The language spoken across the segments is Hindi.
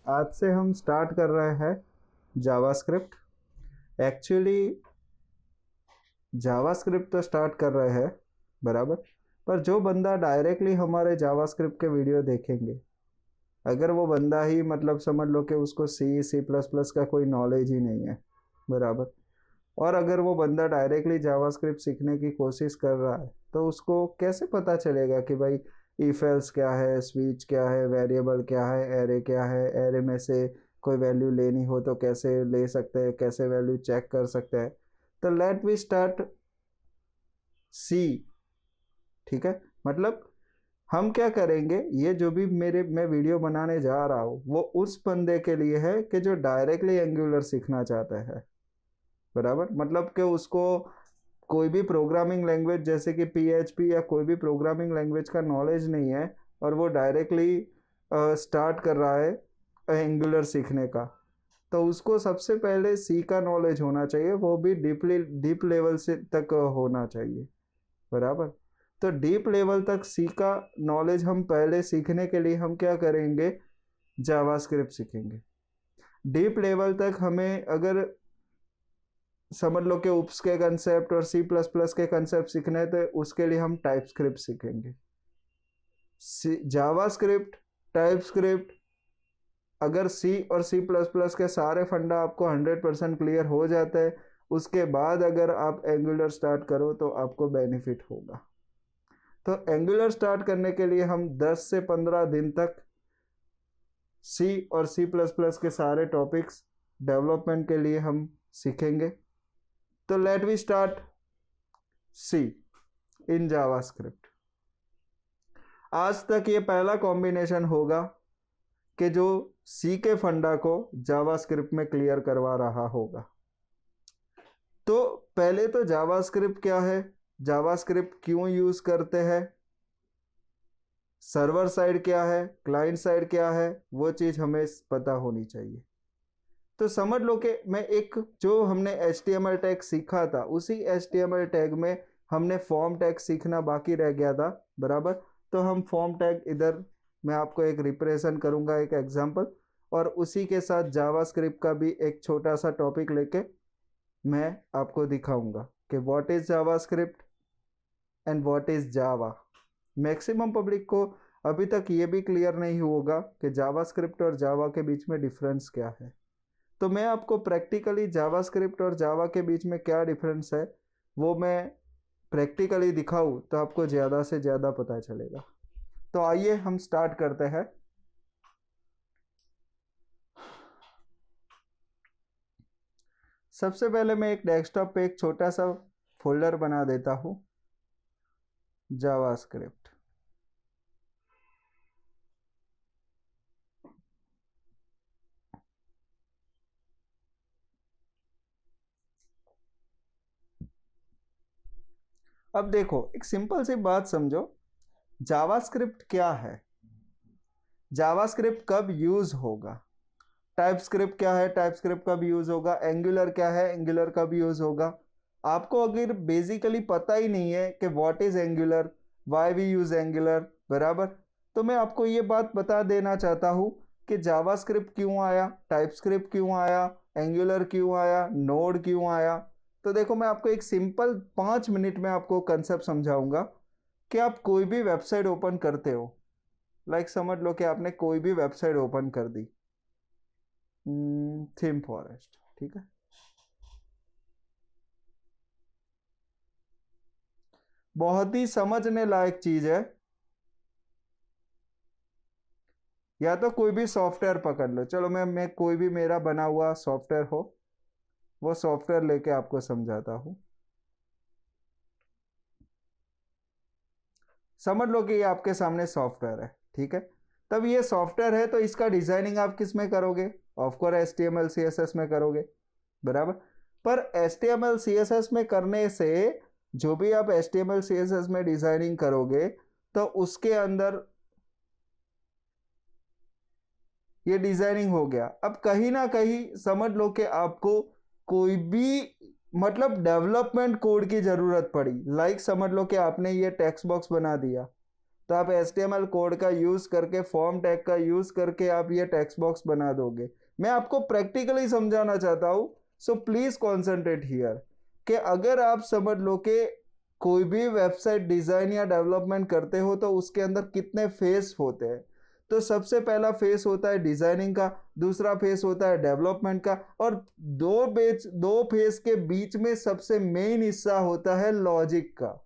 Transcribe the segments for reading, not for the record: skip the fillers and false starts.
आज से हम स्टार्ट कर रहे हैं जावास्क्रिप्ट। एक्चुअली जावास्क्रिप्ट तो स्टार्ट कर रहे हैं बराबर, पर जो बंदा डायरेक्टली हमारे जावास्क्रिप्ट के वीडियो देखेंगे, अगर वो बंदा ही मतलब समझ लो कि उसको सी प्लस प्लस का कोई नॉलेज ही नहीं है बराबर, और अगर वो बंदा डायरेक्टली जावास्क्रिप्ट सीखने की कोशिश कर रहा है तो उसको कैसे पता चलेगा कि भाई इफ एल्स क्या है, स्विच क्या है, वेरिएबल क्या है, एरे क्या है, एरे में से कोई वैल्यू लेनी हो तो कैसे ले सकते हैं, कैसे वैल्यू चेक कर सकते हैं। तो लेट वी स्टार्ट सी। ठीक है, मतलब हम क्या करेंगे, ये जो भी मैं वीडियो बनाने जा रहा हूँ वो उस बंदे के लिए है कि जो डायरेक्टली एंगुलर सीखना चाहता है बराबर। मतलब कि उसको कोई भी प्रोग्रामिंग लैंग्वेज जैसे कि PHP या कोई भी प्रोग्रामिंग लैंग्वेज का नॉलेज नहीं है और वो डायरेक्टली स्टार्ट कर रहा है एंगुलर सीखने का, तो उसको सबसे पहले सी का नॉलेज होना चाहिए, वो भी डीप लेवल से तक होना चाहिए बराबर। तो डीप लेवल तक सी का नॉलेज हम पहले सीखने के लिए हम क्या करेंगे, जावास्क्रिप्ट सीखेंगे। डीप लेवल तक हमें अगर समझ लो कि उप्स के कंसेप्ट और C++ के कंसेप्ट सीखने हैं तो उसके लिए हम टाइपस्क्रिप्ट सीखेंगे। जावास्क्रिप्ट, टाइपस्क्रिप्ट, अगर C और C++ के सारे फंडा आपको 100% क्लियर हो जाता है, उसके बाद अगर आप एंगुलर स्टार्ट करो तो आपको बेनिफिट होगा। तो एंगुलर स्टार्ट करने के लिए हम 10 से 15 दिन तक C और C++ के सारे टॉपिक्स डेवलपमेंट के लिए हम सीखेंगे। तो let we start see in JavaScript. आज तक ये पहला कॉम्बिनेशन होगा कि जो सी के फंडा को जावास्क्रिप्ट में क्लियर करवा रहा होगा। तो पहले तो जावास्क्रिप्ट क्या है, जावास्क्रिप्ट क्यों यूज करते हैं, सर्वर साइड क्या है, क्लाइंट साइड क्या है, वो चीज हमें पता होनी चाहिए। तो समझ लो कि मैं एक जो हमने HTML टैग सीखा था उसी HTML टैग में हमने फॉर्म टैग सीखना बाकी रह गया था बराबर। तो हम फॉर्म टैग इधर मैं आपको एक रिप्रेजेंट करूंगा, एक एग्जांपल, और उसी के साथ जावास्क्रिप्ट का भी एक छोटा सा टॉपिक लेके मैं आपको दिखाऊंगा कि what is JavaScript and what is Java. Maximum public को अभी तक ये भी क्लियर नहीं होगा कि जावास्क्रिप्ट और जावा के बीच में डिफरेंस क्या है। तो मैं आपको प्रैक्टिकली जावास्क्रिप्ट और जावा के बीच में क्या डिफरेंस है वो मैं प्रैक्टिकली दिखाऊं तो आपको ज़्यादा से ज़्यादा पता चलेगा। तो आइए हम स्टार्ट करते हैं। सबसे पहले मैं एक डेस्कटॉप पे एक छोटा सा फोल्डर बना देता हूं, जावास्क्रिप्ट। अब देखो एक सिंपल सी बात समझो, जावास्क्रिप्ट क्या है, जावास्क्रिप्ट कब यूज होगा, टाइपस्क्रिप्ट क्या है, टाइपस्क्रिप्ट कब यूज होगा, एंगुलर क्या है, एंगुलर कब यूज होगा। आपको अगर बेसिकली पता ही नहीं है कि what is Angular, why we use Angular बराबर, तो मैं आपको ये बात बता देना चाहता हूं कि जावास्क्रिप्ट क्यों आया, टाइपस्क्रिप्ट क्यों आया, एंगुलर क्यों आया, नोड क्यों आया। तो देखो मैं आपको एक सिंपल 5 मिनट में आपको कंसेप्ट समझाऊंगा कि आप कोई भी वेबसाइट ओपन करते हो, लाइक समझ लो कि आपने कोई भी वेबसाइट ओपन कर दी, थीम फॉरेस्ट, ठीक है, बहुत ही समझने लायक चीज है। या तो कोई भी सॉफ्टवेयर पकड़ लो, चलो मैं कोई भी मेरा बना हुआ सॉफ्टवेयर हो वो सॉफ्टवेयर लेके आपको समझाता हूं। समझ लो कि ये आपके सामने सॉफ्टवेयर है, ठीक है। तब ये सॉफ्टवेयर है तो इसका डिजाइनिंग आप किस में करोगे, ऑफकोर्स HTML CSS में करोगे बराबर। पर HTML CSS में करने से जो भी आप HTML CSS में डिजाइनिंग करोगे तो उसके अंदर ये डिजाइनिंग हो गया। अब कहीं ना कहीं समझ लो कि आपको कोई भी मतलब डेवलपमेंट कोड की जरूरत पड़ी, लाइक समझ लो कि आपने ये टेक्स्ट बॉक्स बना दिया, तो आप HTML कोड का यूज करके, फॉर्म टैग का यूज करके आप ये टेक्स्ट बॉक्स बना दोगे। मैं आपको प्रैक्टिकली समझाना चाहता हूं, सो प्लीज कॉन्सेंट्रेट हियर कि अगर आप समझ लो कि कोई भी वेबसाइट डिजाइन या डेवलपमेंट करते हो तो उसके अंदर कितने फेस होते हैं। तो सबसे पहला फेस होता है डिजाइनिंग का, दूसरा फेस होता है डेवलपमेंट का, और दो फेस के बीच में सबसे मेन हिस्सा होता है लॉजिक का।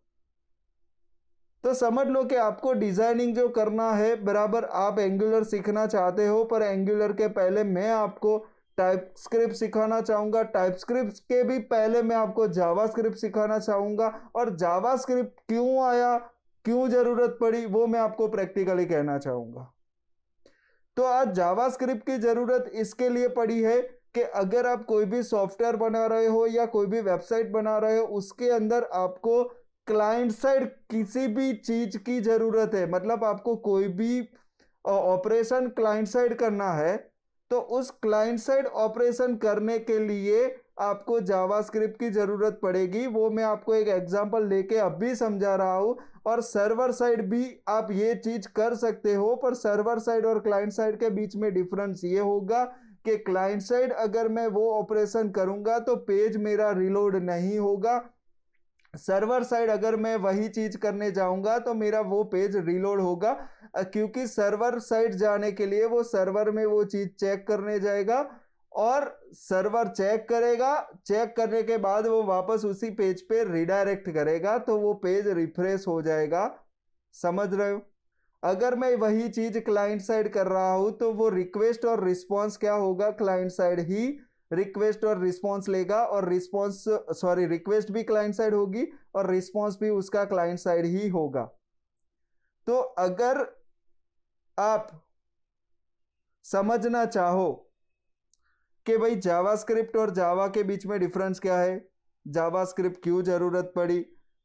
तो समझ लो कि आपको डिजाइनिंग जो करना है, बराबर आप एंगुलर सीखना चाहते हो, पर एंगुलर के पहले मैं आपको टाइपस्क्रिप्ट सिखाना चाहूंगा, टाइपस्क्रिप्ट के भी पहले मैं आपको जावास्क्रिप्ट सिखाना चाहूंगा, और जावास्क्रिप्ट क्यों आया, क्यों जरूरत पड़ी, वो मैं आपको प्रैक्टिकली कहना चाहूंगा। तो आज जावास्क्रिप्ट की जरूरत इसके लिए पड़ी है कि अगर आप कोई भी सॉफ्टवेयर बना रहे हो या कोई भी वेबसाइट बना रहे हो, उसके अंदर आपको क्लाइंट साइड किसी भी चीज की जरूरत है, मतलब आपको कोई भी ऑपरेशन क्लाइंट साइड करना है, तो उस क्लाइंट साइड ऑपरेशन करने के लिए आपको जावास्क्रिप्ट की जरूरत पड़ेगी। वो मैं आपको एक एग्जांपल लेके अभी समझा रहा हूं। और सर्वर साइड भी आप ये चीज कर सकते हो, पर सर्वर साइड और क्लाइंट साइड के बीच में डिफरेंस ये होगा कि क्लाइंट साइड अगर मैं वो ऑपरेशन करूंगा तो पेज मेरा रिलोड नहीं होगा, सर्वर साइड अगर मैं वही चीज करने जाऊंगा तो मेरा वो पेज रिलोड होगा, क्योंकि सर्वर साइड जाने के लिए वो सर्वर में वो चीज चेक करने जाएगा, और सर्वर चेक करेगा, चेक करने के बाद वो वापस उसी पेज पे रिडायरेक्ट करेगा, तो वो पेज रिफ्रेश हो जाएगा। समझ रहे हो? अगर मैं वही चीज क्लाइंट साइड कर रहा हूं तो वो रिक्वेस्ट और रिस्पॉन्स क्या होगा, क्लाइंट साइड ही रिक्वेस्ट और रिस्पॉन्स लेगा, और रिक्वेस्ट भी क्लाइंट साइड होगी और रिस्पॉन्स भी उसका क्लाइंट साइड ही होगा। तो अगर आप समझना चाहो कि भाई जावास्क्रिप्ट और जावा के बीच में डिफरेंस क्या है, जावास्क्रिप्ट क्यों जरूरत पड़ी,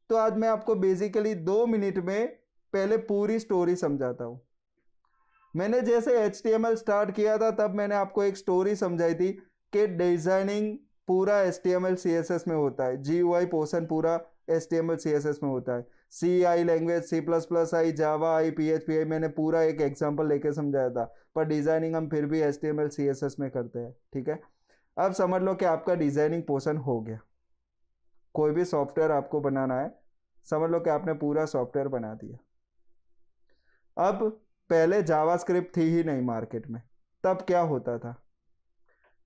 तो आज मैं आपको बेसिकली 2 मिनट में पहले पूरी स्टोरी समझाता हूं। मैंने जैसे HTML स्टार्ट किया था तब मैंने आपको एक स्टोरी समझाई थी कि डिजाइनिंग पूरा HTML CSS में होता है, GUI पोर्शन पूरा HTML CSS में होता है, CI लैंग्वेज, C++ आई, जावा आई, PHP आई, मैंने पूरा एक एग्जांपल लेके समझाया था। पर डिजाइनिंग हम फिर भी HTML CSS में करते हैं, ठीक है। अब समझ लो कि आपका डिजाइनिंग पोर्शन हो गया। कोई भी सॉफ्टवेयर आपको बनाना है, समझ लो कि आपने पूरा सॉफ्टवेयर बना दिया। अब पहले जावास्क्रिप्ट थी ही नहीं मार्केट में, तब क्या होता था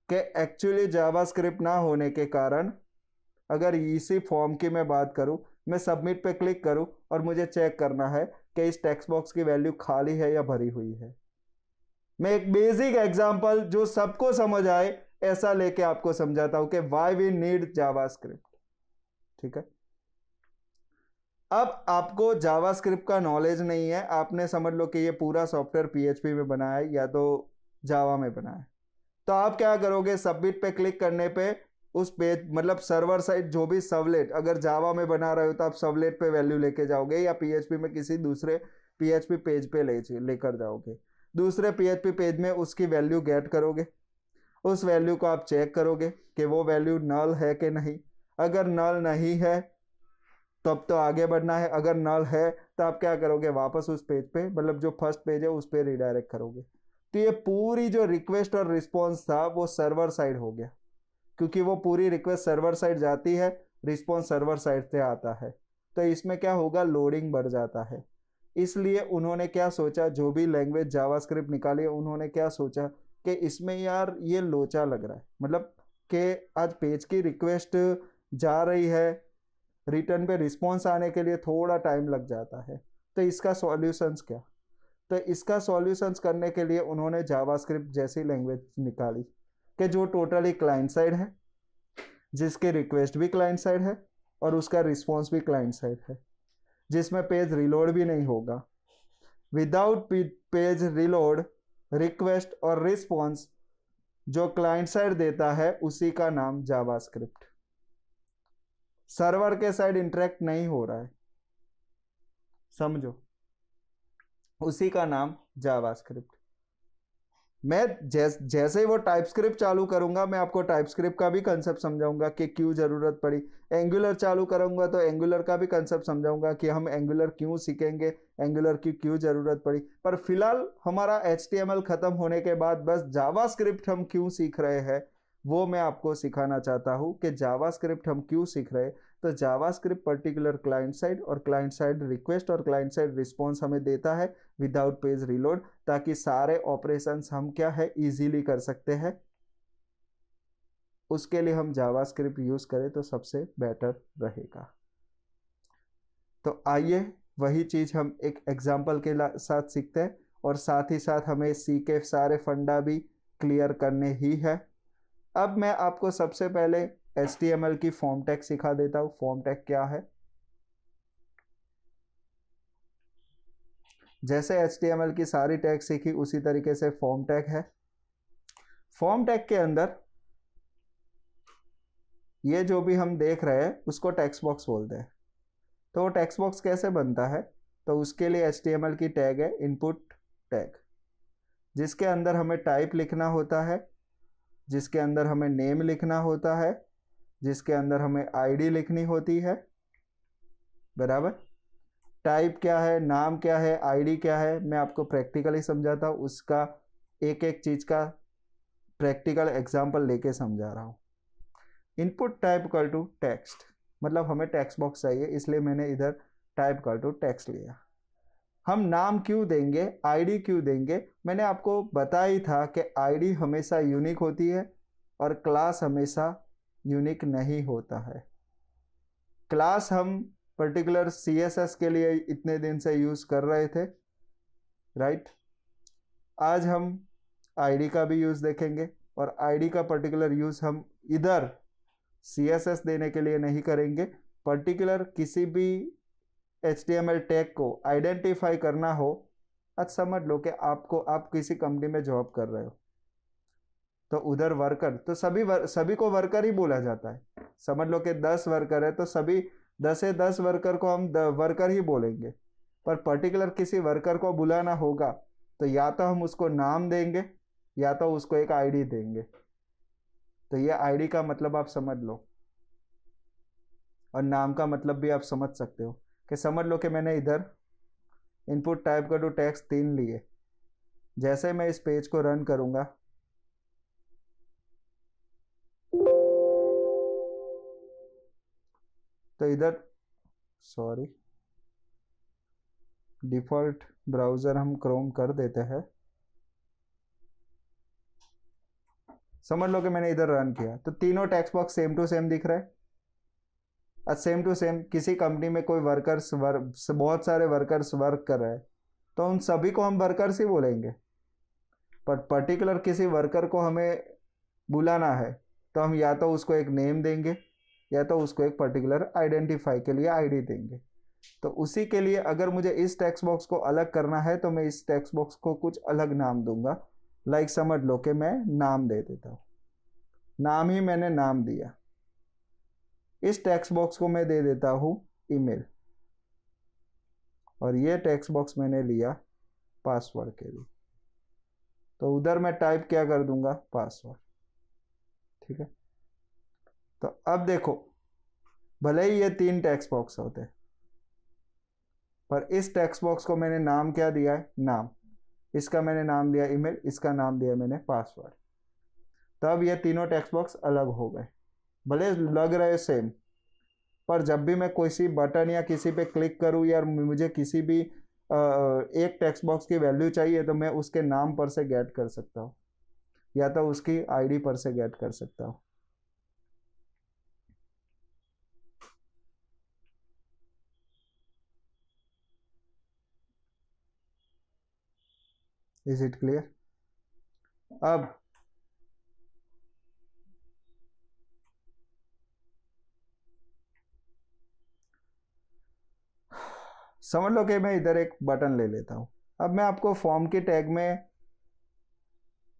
कि एक्चुअली जावास्क्रिप्ट ना होने के कारण, अगर इसी फॉर्म की मैं बात करूं, मैं सबमिट पे क्लिक करूं और मुझे चेक करना है कि इस टेक्स्ट बॉक्स की वैल्यू खाली है या भरी हुई है। मैं एक बेसिक एग्जांपल जो सबको समझ आए ऐसा लेके आपको समझाता हूं कि व्हाई वी नीड जावास्क्रिप्ट, ठीक है। अब आपको जावास्क्रिप्ट का नॉलेज नहीं है, आपने समझ लो कि ये पूरा सॉफ्टवेयर PHP में बना है या तो जावा में बना है, तो आप क्या करोगे, सबमिट पे क्लिक करने पे उस पेज, मतलब सर्वर साइड जो भी सर्वलेट, अगर जावा में बना रहे हो तो आप सर्वलेट पे वैल्यू लेके जाओगे, या PHP में किसी दूसरे PHP पेज पे लेकर जाओगे, दूसरे PHP पेज में उसकी वैल्यू गेट करोगे, उस वैल्यू को आप चेक करोगे कि वो वैल्यू नल है कि नहीं। अगर नल नहीं है तब तो आगे बढ़ना है, अगर नल है तो आप क्या करोगे, वापस उस पेज पे, मतलब जो फर्स्ट पेज है उस पे रिडायरेक्ट करोगे। तो ये पूरी जो रिक्वेस्ट और रिस्पॉन्स था वो सर्वर साइड हो गया, क्योंकि वो पूरी रिक्वेस्ट सर्वर साइड जाती है, रिस्पॉन्स सर्वर साइड से आता है, तो इसमें क्या होगा, लोडिंग बढ़ जाता है। इसलिए उन्होंने क्या सोचा, जो भी लैंग्वेज जावास्क्रिप्ट निकाली उन्होंने क्या सोचा कि इसमें यार ये लोचा लग रहा है, मतलब कि आज पेज की रिक्वेस्ट जा रही है, रिटर्न पे रिस्पॉन्स आने के लिए थोड़ा टाइम लग जाता है, तो इसका सॉल्यूशंस क्या। तो इसका सॉल्यूशंस करने के लिए उन्होंने जावास्क्रिप्ट जैसी लैंग्वेज निकाली कि जो टोटली क्लाइंट साइड है, जिसके रिक्वेस्ट भी क्लाइंट साइड है और उसका रिस्पॉन्स भी क्लाइंट साइड है, जिसमें पेज रिलोड भी नहीं होगा। विदाउट पेज रिलोड, रिक्वेस्ट और रिस्पॉन्स जो क्लाइंट साइड देता है उसी का नाम जावास्क्रिप्ट। सर्वर के साइड इंटरेक्ट नहीं हो रहा है, समझो, उसी का नाम जावास्क्रिप्ट। मैं जैसे ही वो टाइपस्क्रिप्ट चालू करूंगा मैं आपको टाइपस्क्रिप्ट का भी कंसेप्ट समझाऊंगा कि क्यों जरूरत पड़ी। एंगुलर चालू करूंगा तो एंगुलर का भी कंसेप्ट समझाऊंगा कि हम एंगुलर क्यों सीखेंगे, एंगुलर की क्यों जरूरत पड़ी। पर फिलहाल हमारा HTML खत्म होने के बाद बस जावास्क्रिप्ट हम क्यों सीख रहे हैं वो मैं आपको सिखाना चाहता हूं कि जावास्क्रिप्ट हम क्यों सीख रहे हैं। तो जावास्क्रिप्ट पर्टिकुलर क्लाइंट साइड और क्लाइंट साइड रिक्वेस्ट और क्लाइंट साइड रिस्पॉन्स हमें देता है विदाउट पेज रिलोड, ताकि सारे ऑपरेशंस हम क्या है इजीली कर सकते हैं। उसके लिए हम जावास्क्रिप्ट यूज करें तो सबसे बेटर रहेगा। तो आइए वही चीज हम एक एग्जांपल के साथ सीखते हैं और साथ ही साथ हमें सी के सारे फंडा भी क्लियर करने ही है। अब मैं आपको सबसे पहले HTML की फॉर्म टैग सिखा देता हूं। फॉर्म टैग क्या है? जैसे HTML की सारी टैग सीखी उसी तरीके से फॉर्म टैग है। फॉर्म टैग के अंदर ये जो भी हम देख रहे हैं उसको टेक्स्ट बॉक्स बोलते हैं। तो वो टेक्स्ट बॉक्स कैसे बनता है? तो उसके लिए HTML की टैग है इनपुट टैग, जिसके अंदर हमें टाइप लिखना होता है, जिसके अंदर हमें नेम लिखना होता है, जिसके अंदर हमें ID लिखनी होती है। बराबर। टाइप क्या है, नाम क्या है, ID क्या है, मैं आपको प्रैक्टिकली समझाता हूँ। उसका एक एक चीज का प्रैक्टिकल एग्जाम्पल लेके समझा रहा हूँ। Input type equal to text, मतलब हमें टेक्स्ट बॉक्स चाहिए, इसलिए मैंने इधर टाइप इक्वल टू टेक्स्ट लिया। हम नाम क्यों देंगे, ID क्यों देंगे? मैंने आपको बताया ही था कि ID हमेशा यूनिक होती है और क्लास हमेशा यूनिक नहीं होता है। क्लास हम पर्टिकुलर CSS के लिए इतने दिन से यूज कर रहे थे, राइट। आज हम ID का भी यूज देखेंगे और ID का पर्टिकुलर यूज हम इधर CSS देने के लिए नहीं करेंगे। पर्टिकुलर किसी भी HTML टैग को आइडेंटिफाई करना हो, आज समझ लो कि आप किसी कंपनी में जॉब कर रहे हो तो उधर वर्कर तो सभी को वर्कर ही बोला जाता है। समझ लो कि 10 वर्कर है तो सभी 10 वर्कर को हम वर्कर ही बोलेंगे। पर पर्टिकुलर किसी वर्कर को बुलाना होगा तो या तो हम उसको नाम देंगे या तो उसको एक ID देंगे। तो ये ID का मतलब आप समझ लो और नाम का मतलब भी आप समझ सकते हो। कि समझ लो कि मैंने इधर इनपुट टाइप का टू टेक्स्ट 3 लिए। जैसे मैं इस पेज को रन करूंगा तो इधर सॉरी डिफॉल्ट ब्राउजर हम क्रोम कर देते हैं। समझ लो कि मैंने इधर रन किया तो तीनों text box same to same दिख रहा है। सेम टू सेम किसी कंपनी में कोई वर्कर्स बहुत सारे वर्कर्स वर्क कर रहे हैं तो उन सभी को हम वर्कर्स ही बोलेंगे। पर पर्टिकुलर किसी वर्कर को हमें बुलाना है तो हम या तो उसको एक नेम देंगे या तो उसको एक पर्टिकुलर आइडेंटिफाई के लिए ID देंगे। तो उसी के लिए अगर मुझे इस टेक्स्ट बॉक्स को अलग करना है तो मैं इस टेक्स्ट बॉक्स को कुछ अलग नाम दूंगा। लाइक समझ लो कि मैं नाम दे देता हूँ, नाम ही मैंने नाम दिया। इस टेक्स्ट बॉक्स को मैं दे देता हूँ ईमेल और ये टेक्स्ट बॉक्स मैंने लिया पासवर्ड के लिए। तो उधर मैं टाइप क्या कर दूंगा, पासवर्ड। ठीक है। तो अब देखो भले ही ये 3 टेक्स्ट बॉक्स होते हैं पर इस टेक्स्ट बॉक्स को मैंने नाम क्या दिया है, नाम। इसका मैंने नाम दिया ईमेल, इसका नाम दिया मैंने पासवर्ड। तब ये तीनों टेक्स्ट बॉक्स अलग हो गए। भले लग रहे सेम पर जब भी मैं किसी बटन या किसी पे क्लिक करूँ या मुझे किसी भी एक टेक्स्ट बॉक्स की वैल्यू चाहिए तो मैं उसके नाम पर से गेट कर सकता हूँ या तो उसकी ID पर से गेट कर सकता हूँ। Is it clear? अब समझ लो कि मैं इधर एक बटन ले लेता हूं। अब मैं आपको फॉर्म की टैग में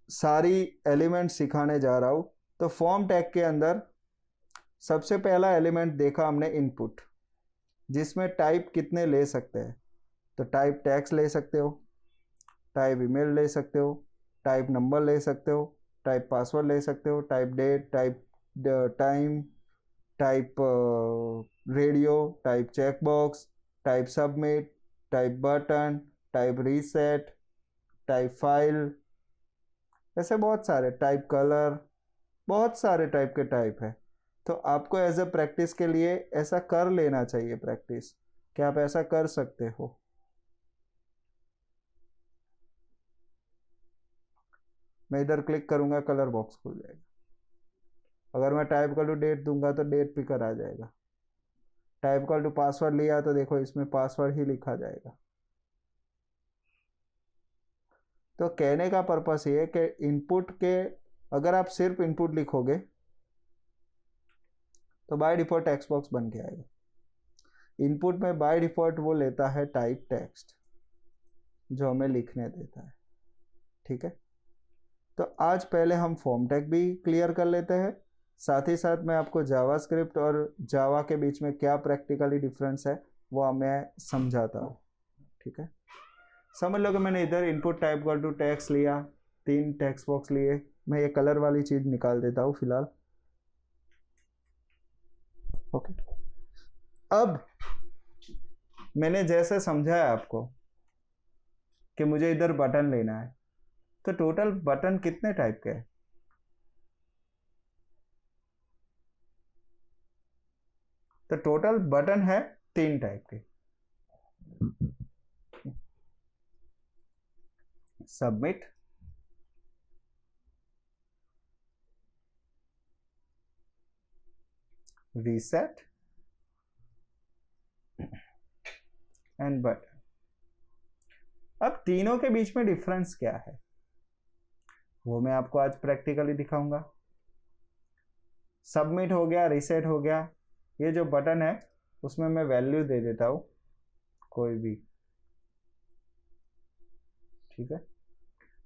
सारी एलिमेंट सिखाने जा रहा हूं। तो फॉर्म टैग के अंदर सबसे पहला एलिमेंट देखा हमने इनपुट, जिसमें टाइप कितने ले सकते हैं। तो टाइप टेक्स्ट ले सकते हो, टाइप ईमेल ले सकते हो, टाइप नंबर ले सकते हो, टाइप पासवर्ड ले सकते हो, type date, type time, type radio, type checkbox, type submit, type button, type reset, type file, ऐसे बहुत सारे टाइप कलर, बहुत सारे टाइप के टाइप है। तो आपको एज ए प्रैक्टिस के लिए ऐसा कर लेना चाहिए प्रैक्टिस, कि आप ऐसा कर सकते हो। मैं इधर क्लिक करूंगा, कलर बॉक्स खुल जाएगा। अगर मैं टाइप कर टू डेट दूंगा तो डेट पिकर आ जाएगा। टाइप कर टू पासवर्ड लिया तो देखो इसमें पासवर्ड ही लिखा जाएगा। तो कहने का पर्पस ये है कि इनपुट के, अगर आप सिर्फ इनपुट लिखोगे तो बाय डिफॉल्ट टेक्स्ट बॉक्स बन के आएगा। इनपुट में बाय डिफॉल्ट वो लेता है टाइप टेक्स्ट, जो हमें लिखने देता है। ठीक है, तो आज पहले हम फॉर्म टैग भी क्लियर कर लेते हैं, साथ ही साथ मैं आपको जावास्क्रिप्ट और जावा के बीच में क्या प्रैक्टिकली डिफरेंस है वो मैं समझाता हूँ। ठीक है, समझ लो कि मैंने इधर इनपुट टाइप कर टू टेक्स्ट लिया, 3 टेक्स्ट बॉक्स लिए। मैं ये कलर वाली चीज निकाल देता हूँ फिलहाल। ओके, अब मैंने जैसे समझाया आपको कि मुझे इधर बटन लेना है, तो टोटल बटन कितने टाइप के हैं? तो टोटल बटन है 3 टाइप के। Submit, reset and button. अब तीनों के बीच में डिफरेंस क्या है वो मैं आपको आज प्रैक्टिकली दिखाऊंगा। सबमिट हो गया, रीसेट हो गया, ये जो बटन है उसमें मैं वैल्यू दे देता हूं कोई भी। ठीक है,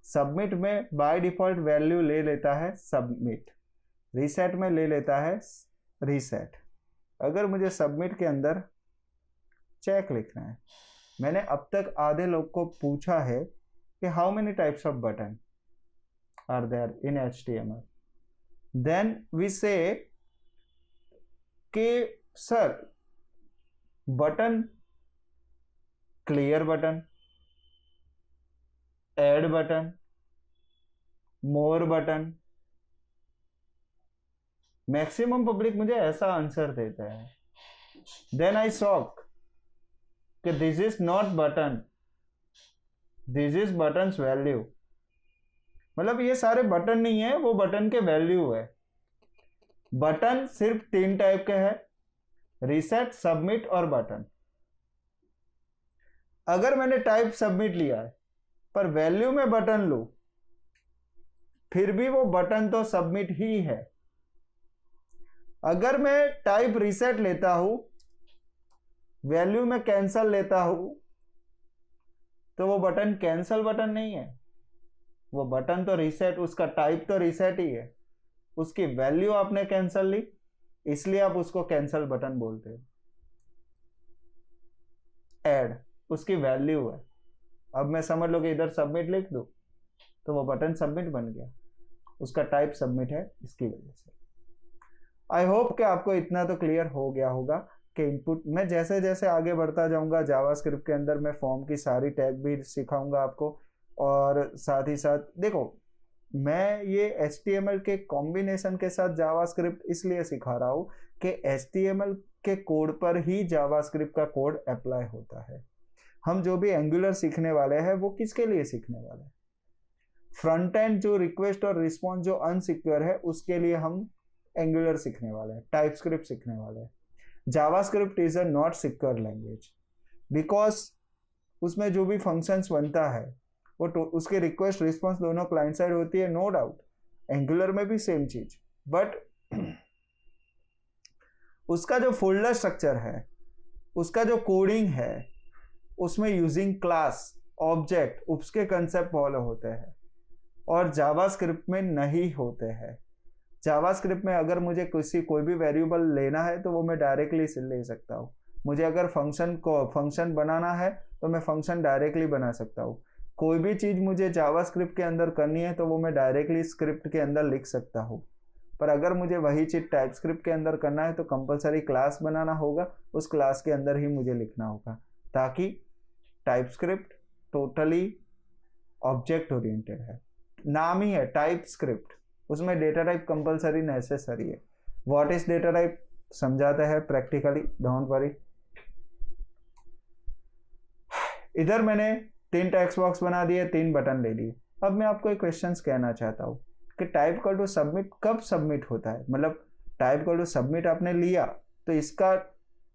सबमिट में बाय डिफॉल्ट वैल्यू ले लेता है सबमिट, रीसेट में ले लेता है रीसेट। अगर मुझे सबमिट के अंदर चेक लिखना है, मैंने अब तक आधे लोग को पूछा है कि how many types of button are there in HTML, then we say कि sir button, clear button, add button, more button. Maximum public मुझे ऐसा आंसर देता है। देन आई शॉक कि this is not button, this is button value. मतलब ये सारे बटन नहीं है, वो बटन के वैल्यू है। बटन सिर्फ 3 टाइप के हैं, रीसेट, सबमिट और बटन। अगर मैंने टाइप सबमिट लिया है पर वैल्यू में बटन लूं, फिर भी वो बटन तो सबमिट ही है। अगर मैं टाइप रीसेट लेता हूं, वैल्यू में कैंसल लेता हूं, तो वो बटन कैंसल बटन नहीं है, वो बटन तो रीसेट, उसका टाइप तो रीसेट ही है, उसकी वैल्यू आपने कैंसल ली इसलिए आप उसको कैंसल बटन बोलते हो। ऐड उसकी वैल्यू है। अब मैं समझ लो कि इधर सबमिट लिख दूं तो वो बटन सबमिट बन गया, उसका टाइप सबमिट है इसकी वजह से। आई होप कि आपको इतना तो क्लियर हो गया होगा कि इनपुट, मैं जैसे जैसे आगे बढ़ता जाऊंगा जावास्क्रिप्ट के अंदर मैं फॉर्म की सारी टैग भी सिखाऊंगा आपको। और साथ ही साथ देखो, मैं ये HTML के कॉम्बिनेशन के साथ जावास्क्रिप्ट इसलिए सिखा रहा हूं कि HTML के कोड पर ही जावास्क्रिप्ट का कोड अप्लाई होता है। हम जो भी एंगुलर सीखने वाले हैं वो किसके लिए सीखने वाले हैं? फ्रंट एंड जो रिक्वेस्ट और रिस्पॉन्स जो अनसिक्योर है उसके लिए हम एंगुलर सीखने वाले हैं, टाइपस्क्रिप्ट सीखने वाले हैं। JavaScript is a not secure language, because उसमें जो भी फंक्शंस बनता है वो उसके रिक्वेस्ट रिस्पॉन्स दोनों क्लाइंट साइड होती है, नो डाउट। एंगुलर में भी सेम चीज, बट उसका जो फोल्डर स्ट्रक्चर है, उसका जो कोडिंग है, उसमें यूजिंग क्लास, ऑब्जेक्ट, उसके कंसेप्ट फॉलो होते हैं और जावास्क्रिप्ट में नहीं होते हैं। जावास्क्रिप्ट में अगर मुझे कोई भी वेरिएबल लेना है तो वो मैं डायरेक्टली ले सकता हूँ। मुझे अगर फंक्शन बनाना है तो मैं फंक्शन डायरेक्टली बना सकता हूँ। कोई भी चीज़ मुझे जावास्क्रिप्ट के अंदर करनी है तो वो मैं डायरेक्टली स्क्रिप्ट के अंदर लिख सकता हूँ, पर अगर मुझे वही चीज़ टाइपस्क्रिप्ट के अंदर करना है तो कंपलसरी क्लास बनाना होगा, उस क्लास के अंदर ही मुझे लिखना होगा, ताकि टाइपस्क्रिप्ट टोटली ऑब्जेक्ट ओरिएंटेड है। नाम ही है टाइपस्क्रिप्ट, उसमें डेटा टाइप कंपलसरी नेसेसरी है। व्हाट इज डेटा टाइप समझाता है प्रैक्टिकली, डोंट वरी। इधर मैंने 3 टेक्स्ट बॉक्स बना दिए, 3 बटन ले लिए। अब मैं आपको एक क्वेश्चन कहना चाहता हूँ कि टाइप कर टू सबमिट कब सबमिट होता है, मतलब टाइप कर टू सबमिट आपने लिया तो इसका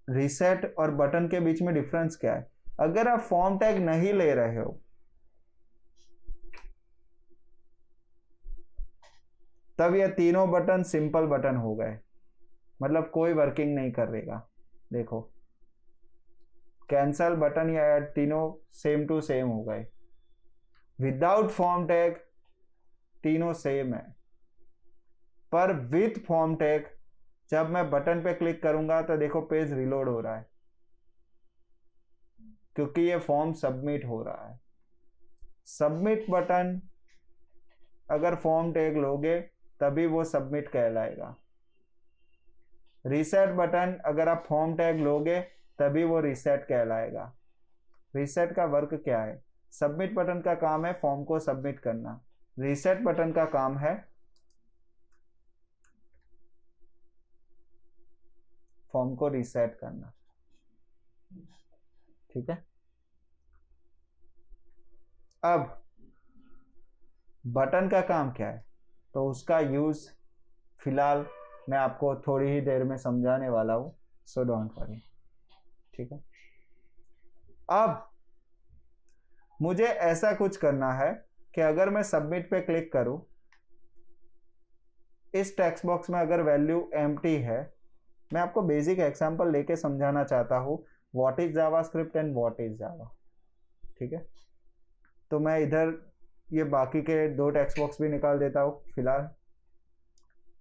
रीसेट और बटन के बीच में डिफरेंस क्या है। अगर आप फॉर्म टैग नहीं ले रहे हो तब ये तीनों बटन सिंपल बटन हो गए, मतलब कोई वर्किंग नहीं करेगा। देखो कैंसल बटन या ऐड तीनों सेम टू सेम हो गए। विदाउट फॉर्म टैग तीनों सेम है, पर विथ फॉर्म टैग जब मैं बटन पे क्लिक करूंगा तो देखो पेज रिलोड हो रहा है, क्योंकि ये फॉर्म सबमिट हो रहा है। सबमिट बटन अगर फॉर्म टैग लोगे तभी वो सबमिट कहलाएगा। रीसेट बटन अगर आप फॉर्म टैग लोगे तभी वो रीसेट कहलाएगा। रीसेट का वर्क क्या है? सबमिट बटन का काम है फॉर्म को सबमिट करना, रीसेट बटन का काम है फॉर्म को रीसेट करना। ठीक है, अब बटन का काम क्या है तो उसका यूज फिलहाल मैं आपको थोड़ी ही देर में समझाने वाला हूं, सो डोंट वरी। ठीक है, अब मुझे ऐसा कुछ करना है कि अगर मैं सबमिट पे क्लिक करूं, इस टेक्स्ट बॉक्स में अगर वैल्यू एम्प्टी है, मैं आपको बेसिक एग्जांपल लेके समझाना चाहता हूं what is JavaScript and what is Java. ठीक है, तो मैं इधर ये बाकी के 2 टेक्स्ट बॉक्स भी निकाल देता हूं, फिलहाल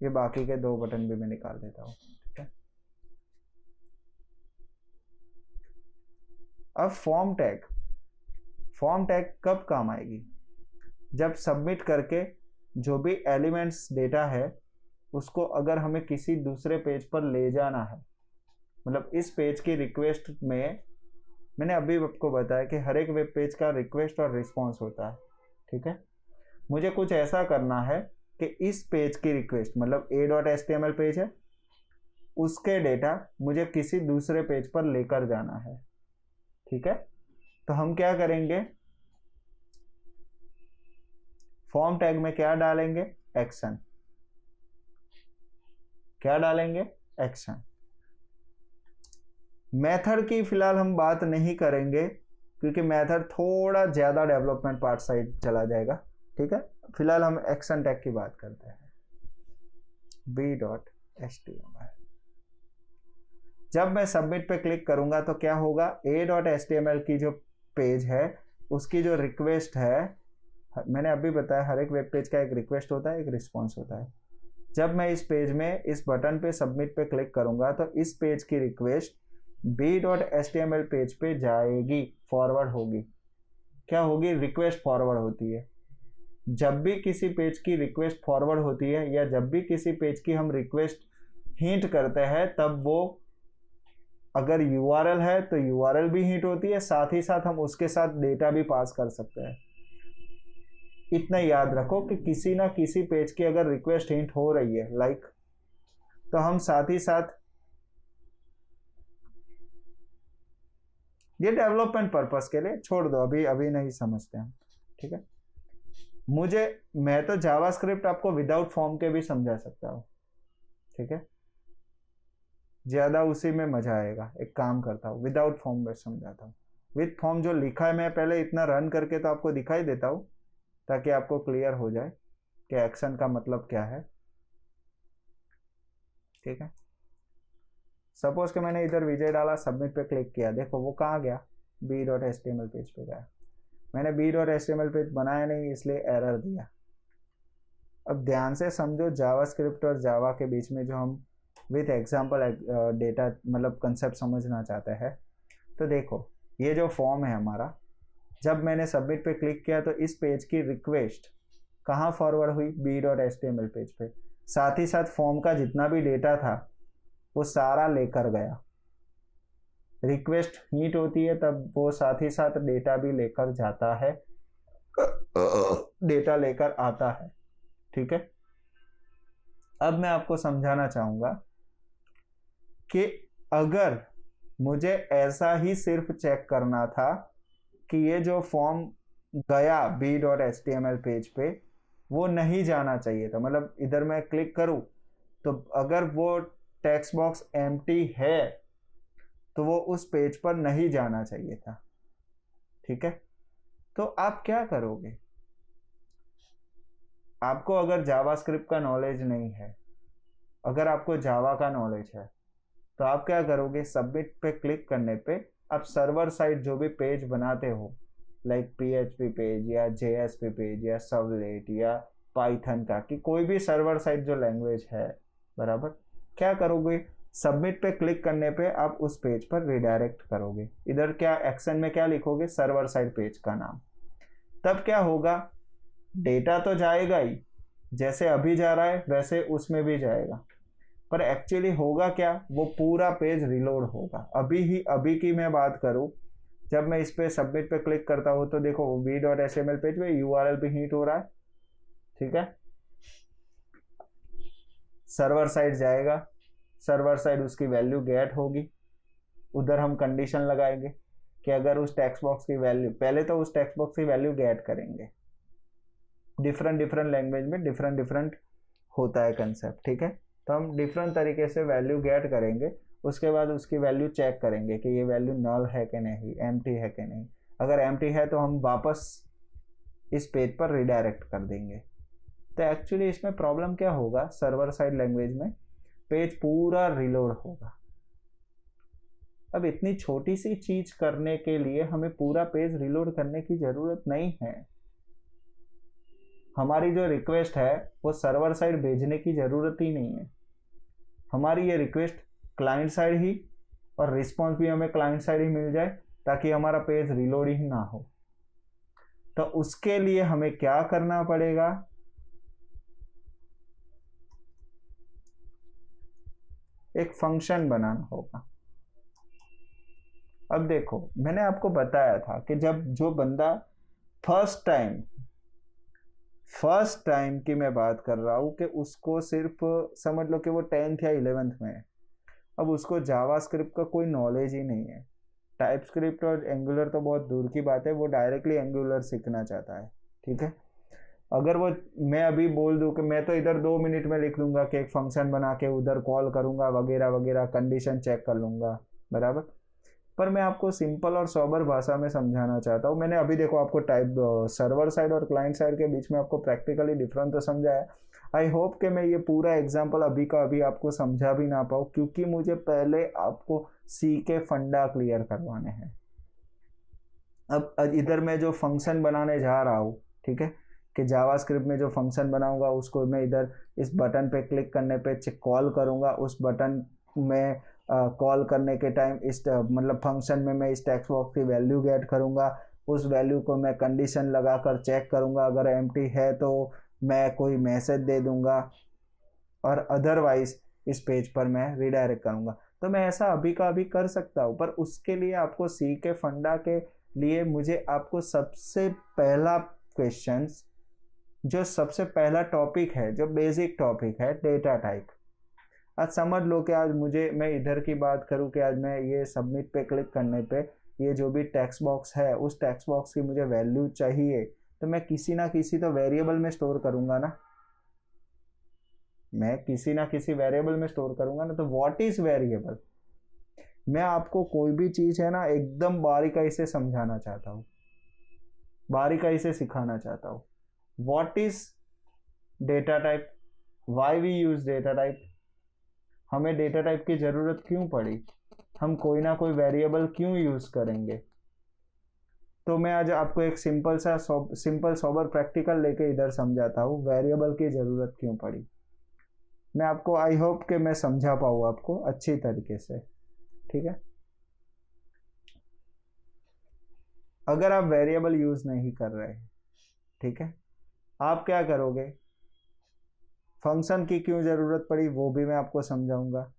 ये बाकी के 2 बटन भी मैं निकाल देता हूं। ठीक है, अब फॉर्म टैग कब काम आएगी? जब सबमिट करके जो भी एलिमेंट्स डेटा है उसको अगर हमें किसी दूसरे पेज पर ले जाना है, मतलब इस पेज की रिक्वेस्ट में मैंने अभी आपको बताया कि हर एक वेब पेज का रिक्वेस्ट और रिस्पॉन्स होता है। ठीक है, मुझे कुछ ऐसा करना है कि इस पेज की रिक्वेस्ट मतलब a.html पेज है, उसके डेटा मुझे किसी दूसरे पेज पर लेकर जाना है। ठीक है, तो हम क्या करेंगे, फॉर्म टैग में क्या डालेंगे? एक्शन। क्या डालेंगे? एक्शन। मेथड की फिलहाल हम बात नहीं करेंगे क्योंकि मेथड थोड़ा ज्यादा डेवलपमेंट पार्ट साइड चला जाएगा। ठीक है, फिलहाल हम एक्शन टैग की बात करते हैं। b.html। जब मैं सबमिट पे क्लिक करूंगा तो क्या होगा, a.html की जो पेज है उसकी जो रिक्वेस्ट है, मैंने अभी बताया हर एक वेब पेज का एक रिक्वेस्ट होता है, एक रिस्पॉन्स होता है। जब मैं इस पेज में इस बटन पे सबमिट पे क्लिक करूंगा तो इस पेज की रिक्वेस्ट b.html पेज पे जाएगी, फॉरवर्ड होगी। क्या होगी? रिक्वेस्ट फॉरवर्ड होती है। जब भी किसी पेज की रिक्वेस्ट फॉरवर्ड होती है या जब भी किसी पेज की हम रिक्वेस्ट हिंट करते हैं, तब वो अगर URL है तो URL भी हिंट होती है, साथ ही साथ हम उसके साथ डेटा भी पास कर सकते हैं। इतना याद रखो कि किसी ना किसी पेज की अगर रिक्वेस्ट हिंट हो रही है लाइक, तो हम साथ ही साथ, ये डेवलपमेंट पर्पस के लिए छोड़ दो, अभी नहीं समझते हम। ठीक है, मैं तो जावास्क्रिप्ट आपको विदाउट फॉर्म के भी समझा सकता हूँ। ठीक है, ज्यादा उसी में मजा आएगा। एक काम करता हूँ, विदाउट फॉर्म में समझाता हूँ। विथ फॉर्म जो लिखा है मैं पहले इतना रन करके तो आपको दिखाई देता हूँ ताकि आपको क्लियर हो जाए कि एक्शन का मतलब क्या है। ठीक है, सपोज कि मैंने इधर विजय डाला, सबमिट पे क्लिक किया, देखो वो कहाँ गया? b.html पेज पे गया। मैंने b.html पेज बनाया नहीं इसलिए एरर दिया। अब ध्यान से समझो, जावास्क्रिप्ट और जावा के बीच में जो हम विथ एग्जांपल डेटा मतलब कंसेप्ट समझना चाहते हैं, तो देखो ये जो फॉर्म है हमारा, जब मैंने सबमिट पे क्लिक किया तो इस पेज की रिक्वेस्ट कहाँ फॉरवर्ड हुई, b.html पेज पे। साथ ही साथ फॉर्म का जितना भी डेटा था वो सारा लेकर गया। रिक्वेस्ट मीट होती है तब वो साथ ही साथ डेटा भी लेकर जाता है, डेटा लेकर आता है। ठीक है, अब मैं आपको समझाना चाहूंगा कि अगर मुझे ऐसा ही सिर्फ चेक करना था कि ये जो फॉर्म गया b.html पेज पे वो नहीं जाना चाहिए था, मतलब इधर मैं क्लिक करूं तो अगर वो टेक्स्ट बॉक्स एम्प्टी है तो वो उस पेज पर नहीं जाना चाहिए था। ठीक है, तो आप क्या करोगे? आपको अगर जावास्क्रिप्ट का नॉलेज नहीं है, अगर आपको जावा का नॉलेज है, तो आप क्या करोगे? सबमिट पे क्लिक करने पे आप सर्वर साइड जो भी पेज बनाते हो, लाइक PHP पेज या JSP पेज या सर्वलेट या पाइथन का, कि कोई भी सर्वर साइड जो लैंग्वेज है, बराबर, क्या करोगे? सबमिट पे क्लिक करने पे आप उस पेज पर रिडायरेक्ट करोगे। इधर क्या एक्शन में क्या लिखोगे? सर्वर साइड पेज का नाम। तब क्या होगा? डेटा तो जाएगा ही, जैसे अभी जा रहा है वैसे उसमें भी जाएगा, पर एक्चुअली होगा क्या? वो पूरा पेज रिलोड होगा। अभी की मैं बात करूं, जब मैं इस पे सबमिट पे क्लिक करता हूं तो देखो b.html पेज पे URL भी हिट हो रहा है। ठीक है, सर्वर साइड जाएगा, सर्वर साइड उसकी वैल्यू गेट होगी, उधर हम कंडीशन लगाएंगे कि अगर उस टेक्स्ट बॉक्स की वैल्यू, पहले तो उस टेक्स्ट बॉक्स की वैल्यू गेट करेंगे। डिफरेंट लैंग्वेज में डिफरेंट होता है कंसेप्ट। ठीक है, तो हम डिफरेंट तरीके से वैल्यू गेट करेंगे, उसके बाद उसकी वैल्यू चेक करेंगे कि ये वैल्यू नल है कि नहीं, एम्प्टी है कि नहीं। अगर एम्प्टी है तो हम वापस इस पेज पर रिडायरेक्ट कर देंगे। तो एक्चुअली इसमें प्रॉब्लम क्या होगा? सर्वर साइड लैंग्वेज में पेज पूरा रिलोड होगा। अब इतनी छोटी सी चीज करने के लिए हमें पूरा पेज रिलोड करने की जरूरत नहीं है। हमारी जो रिक्वेस्ट है वो सर्वर साइड भेजने की जरूरत ही नहीं है। हमारी ये रिक्वेस्ट क्लाइंट साइड ही, और रिस्पॉन्स भी हमें क्लाइंट साइड ही मिल जाए ताकि हमारा पेज रिलोड ही ना हो। तो उसके लिए हमें क्या करना पड़ेगा? एक फंक्शन बनाना होगा। अब देखो, मैंने आपको बताया था कि जब जो बंदा फर्स्ट टाइम की मैं बात कर रहा हूं कि उसको सिर्फ समझ लो कि वो 10th या 11th में है, अब उसको जावास्क्रिप्ट का कोई नॉलेज ही नहीं है। टाइपस्क्रिप्ट और एंगुलर तो बहुत दूर की बात है, वो डायरेक्टली एंगुलर सीखना चाहता है। ठीक है, अगर वो, मैं अभी बोल दूं कि मैं तो इधर 2 मिनट में लिख दूंगा कि एक फंक्शन बना के उधर कॉल करूंगा वगैरह वगैरह, कंडीशन चेक कर लूंगा, बराबर, पर मैं आपको सिंपल और सोबर भाषा में समझाना चाहता हूँ। मैंने अभी देखो आपको टाइप सर्वर साइड और क्लाइंट साइड के बीच में आपको प्रैक्टिकली डिफरेंस तो समझाया। आई होप कि मैं ये पूरा एग्जांपल अभी का अभी आपको समझा भी ना पाऊँ, क्योंकि मुझे पहले आपको सी के फंडा क्लियर करवाने हैं। अब इधर मैं जो फंक्शन बनाने जा रहा हूँ, ठीक है, कि जावास्क्रिप्ट में जो फंक्शन बनाऊंगा उसको मैं इधर इस बटन पे क्लिक करने पे कॉल करूंगा। उस बटन में कॉल करने के टाइम इस मतलब फंक्शन में मैं इस टेक्स्ट बॉक्स की वैल्यू गेट करूंगा। उस वैल्यू को मैं कंडीशन लगाकर चेक करूंगा, अगर एम्प्टी है तो मैं कोई मैसेज दे दूंगा, और अदरवाइज इस पेज पर मैं रिडायरेक्ट करूंगा। तो मैं ऐसा अभी का अभी कर सकता हूँ, पर उसके लिए आपको सी के फंडा के लिए मुझे आपको सबसे पहला क्वेश्चन, जो सबसे पहला टॉपिक है, जो बेसिक टॉपिक है, डेटा टाइप। आज समझ लो कि आज मुझे, मैं इधर की बात करूं कि आज मैं ये सबमिट पे क्लिक करने पे ये जो भी टेक्स्ट बॉक्स है उस टेक्स्ट बॉक्स की मुझे वैल्यू चाहिए, तो मैं किसी ना किसी तो वेरिएबल में स्टोर करूंगा ना, मैं किसी ना किसी वेरिएबल में स्टोर करूंगा ना। तो व्हाट इज वेरिएबल? मैं आपको कोई भी चीज है ना एकदम बारीकाई से समझाना चाहता हूँ, बारीकाई से सिखाना चाहता हूँ। What is data type, why we use data type, हमें डेटा टाइप की जरूरत क्यों पड़ी, हम कोई ना कोई वेरिएबल क्यों यूज करेंगे। तो मैं आज आपको एक सिंपल सोबर प्रैक्टिकल लेके इधर समझाता हूँ वेरिएबल की जरूरत क्यों पड़ी। मैं आपको, आई होप कि मैं समझा पाऊँ आपको अच्छी तरीके से। ठीक है, अगर आप वेरिएबल यूज नहीं कर रहे हैं, ठीक है, आप क्या करोगे, फंक्शन की क्यों जरूरत पड़ी वो भी मैं आपको समझाऊंगा,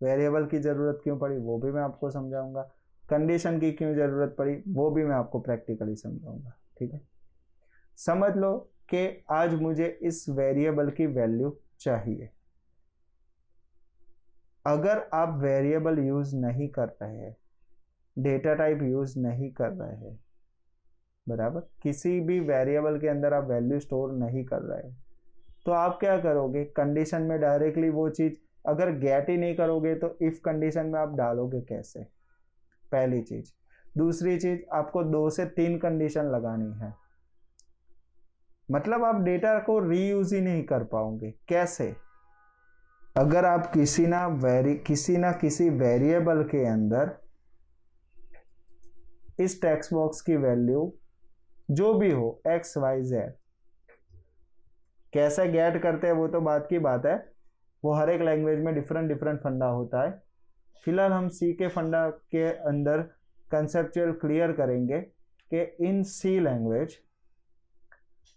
वेरिएबल की जरूरत क्यों पड़ी वो भी मैं आपको समझाऊंगा, कंडीशन की क्यों जरूरत पड़ी वो भी मैं आपको प्रैक्टिकली समझाऊंगा, ठीक है। समझ लो कि आज मुझे इस वेरिएबल की वैल्यू चाहिए। अगर आप वेरिएबल यूज नहीं कर रहे हैं, डेटा टाइप यूज नहीं कर रहे हैं, बराबर, किसी भी वेरिएबल के अंदर आप वैल्यू स्टोर नहीं कर रहे हैं, तो आप क्या करोगे, कंडीशन में डायरेक्टली वो चीज अगर गेट ही नहीं करोगे तो इफ कंडीशन में आप डालोगे कैसे, पहली चीज। दूसरी चीज, आपको 2 से 3 कंडीशन लगानी है, मतलब आप डेटा को रीयूज ही नहीं कर पाओगे। कैसे, अगर आप किसी ना किसी वेरिएबल के अंदर इस टेक्स्ट बॉक्स की वैल्यू जो भी हो एक्स वाई जेड, कैसे गेट करते हैं वो तो बात की बात है, वो हर एक लैंग्वेज में डिफरेंट डिफरेंट फंडा होता है। फिलहाल हम सी के फंडा के अंदर कंसेप्चुअल क्लियर करेंगे कि इन सी लैंग्वेज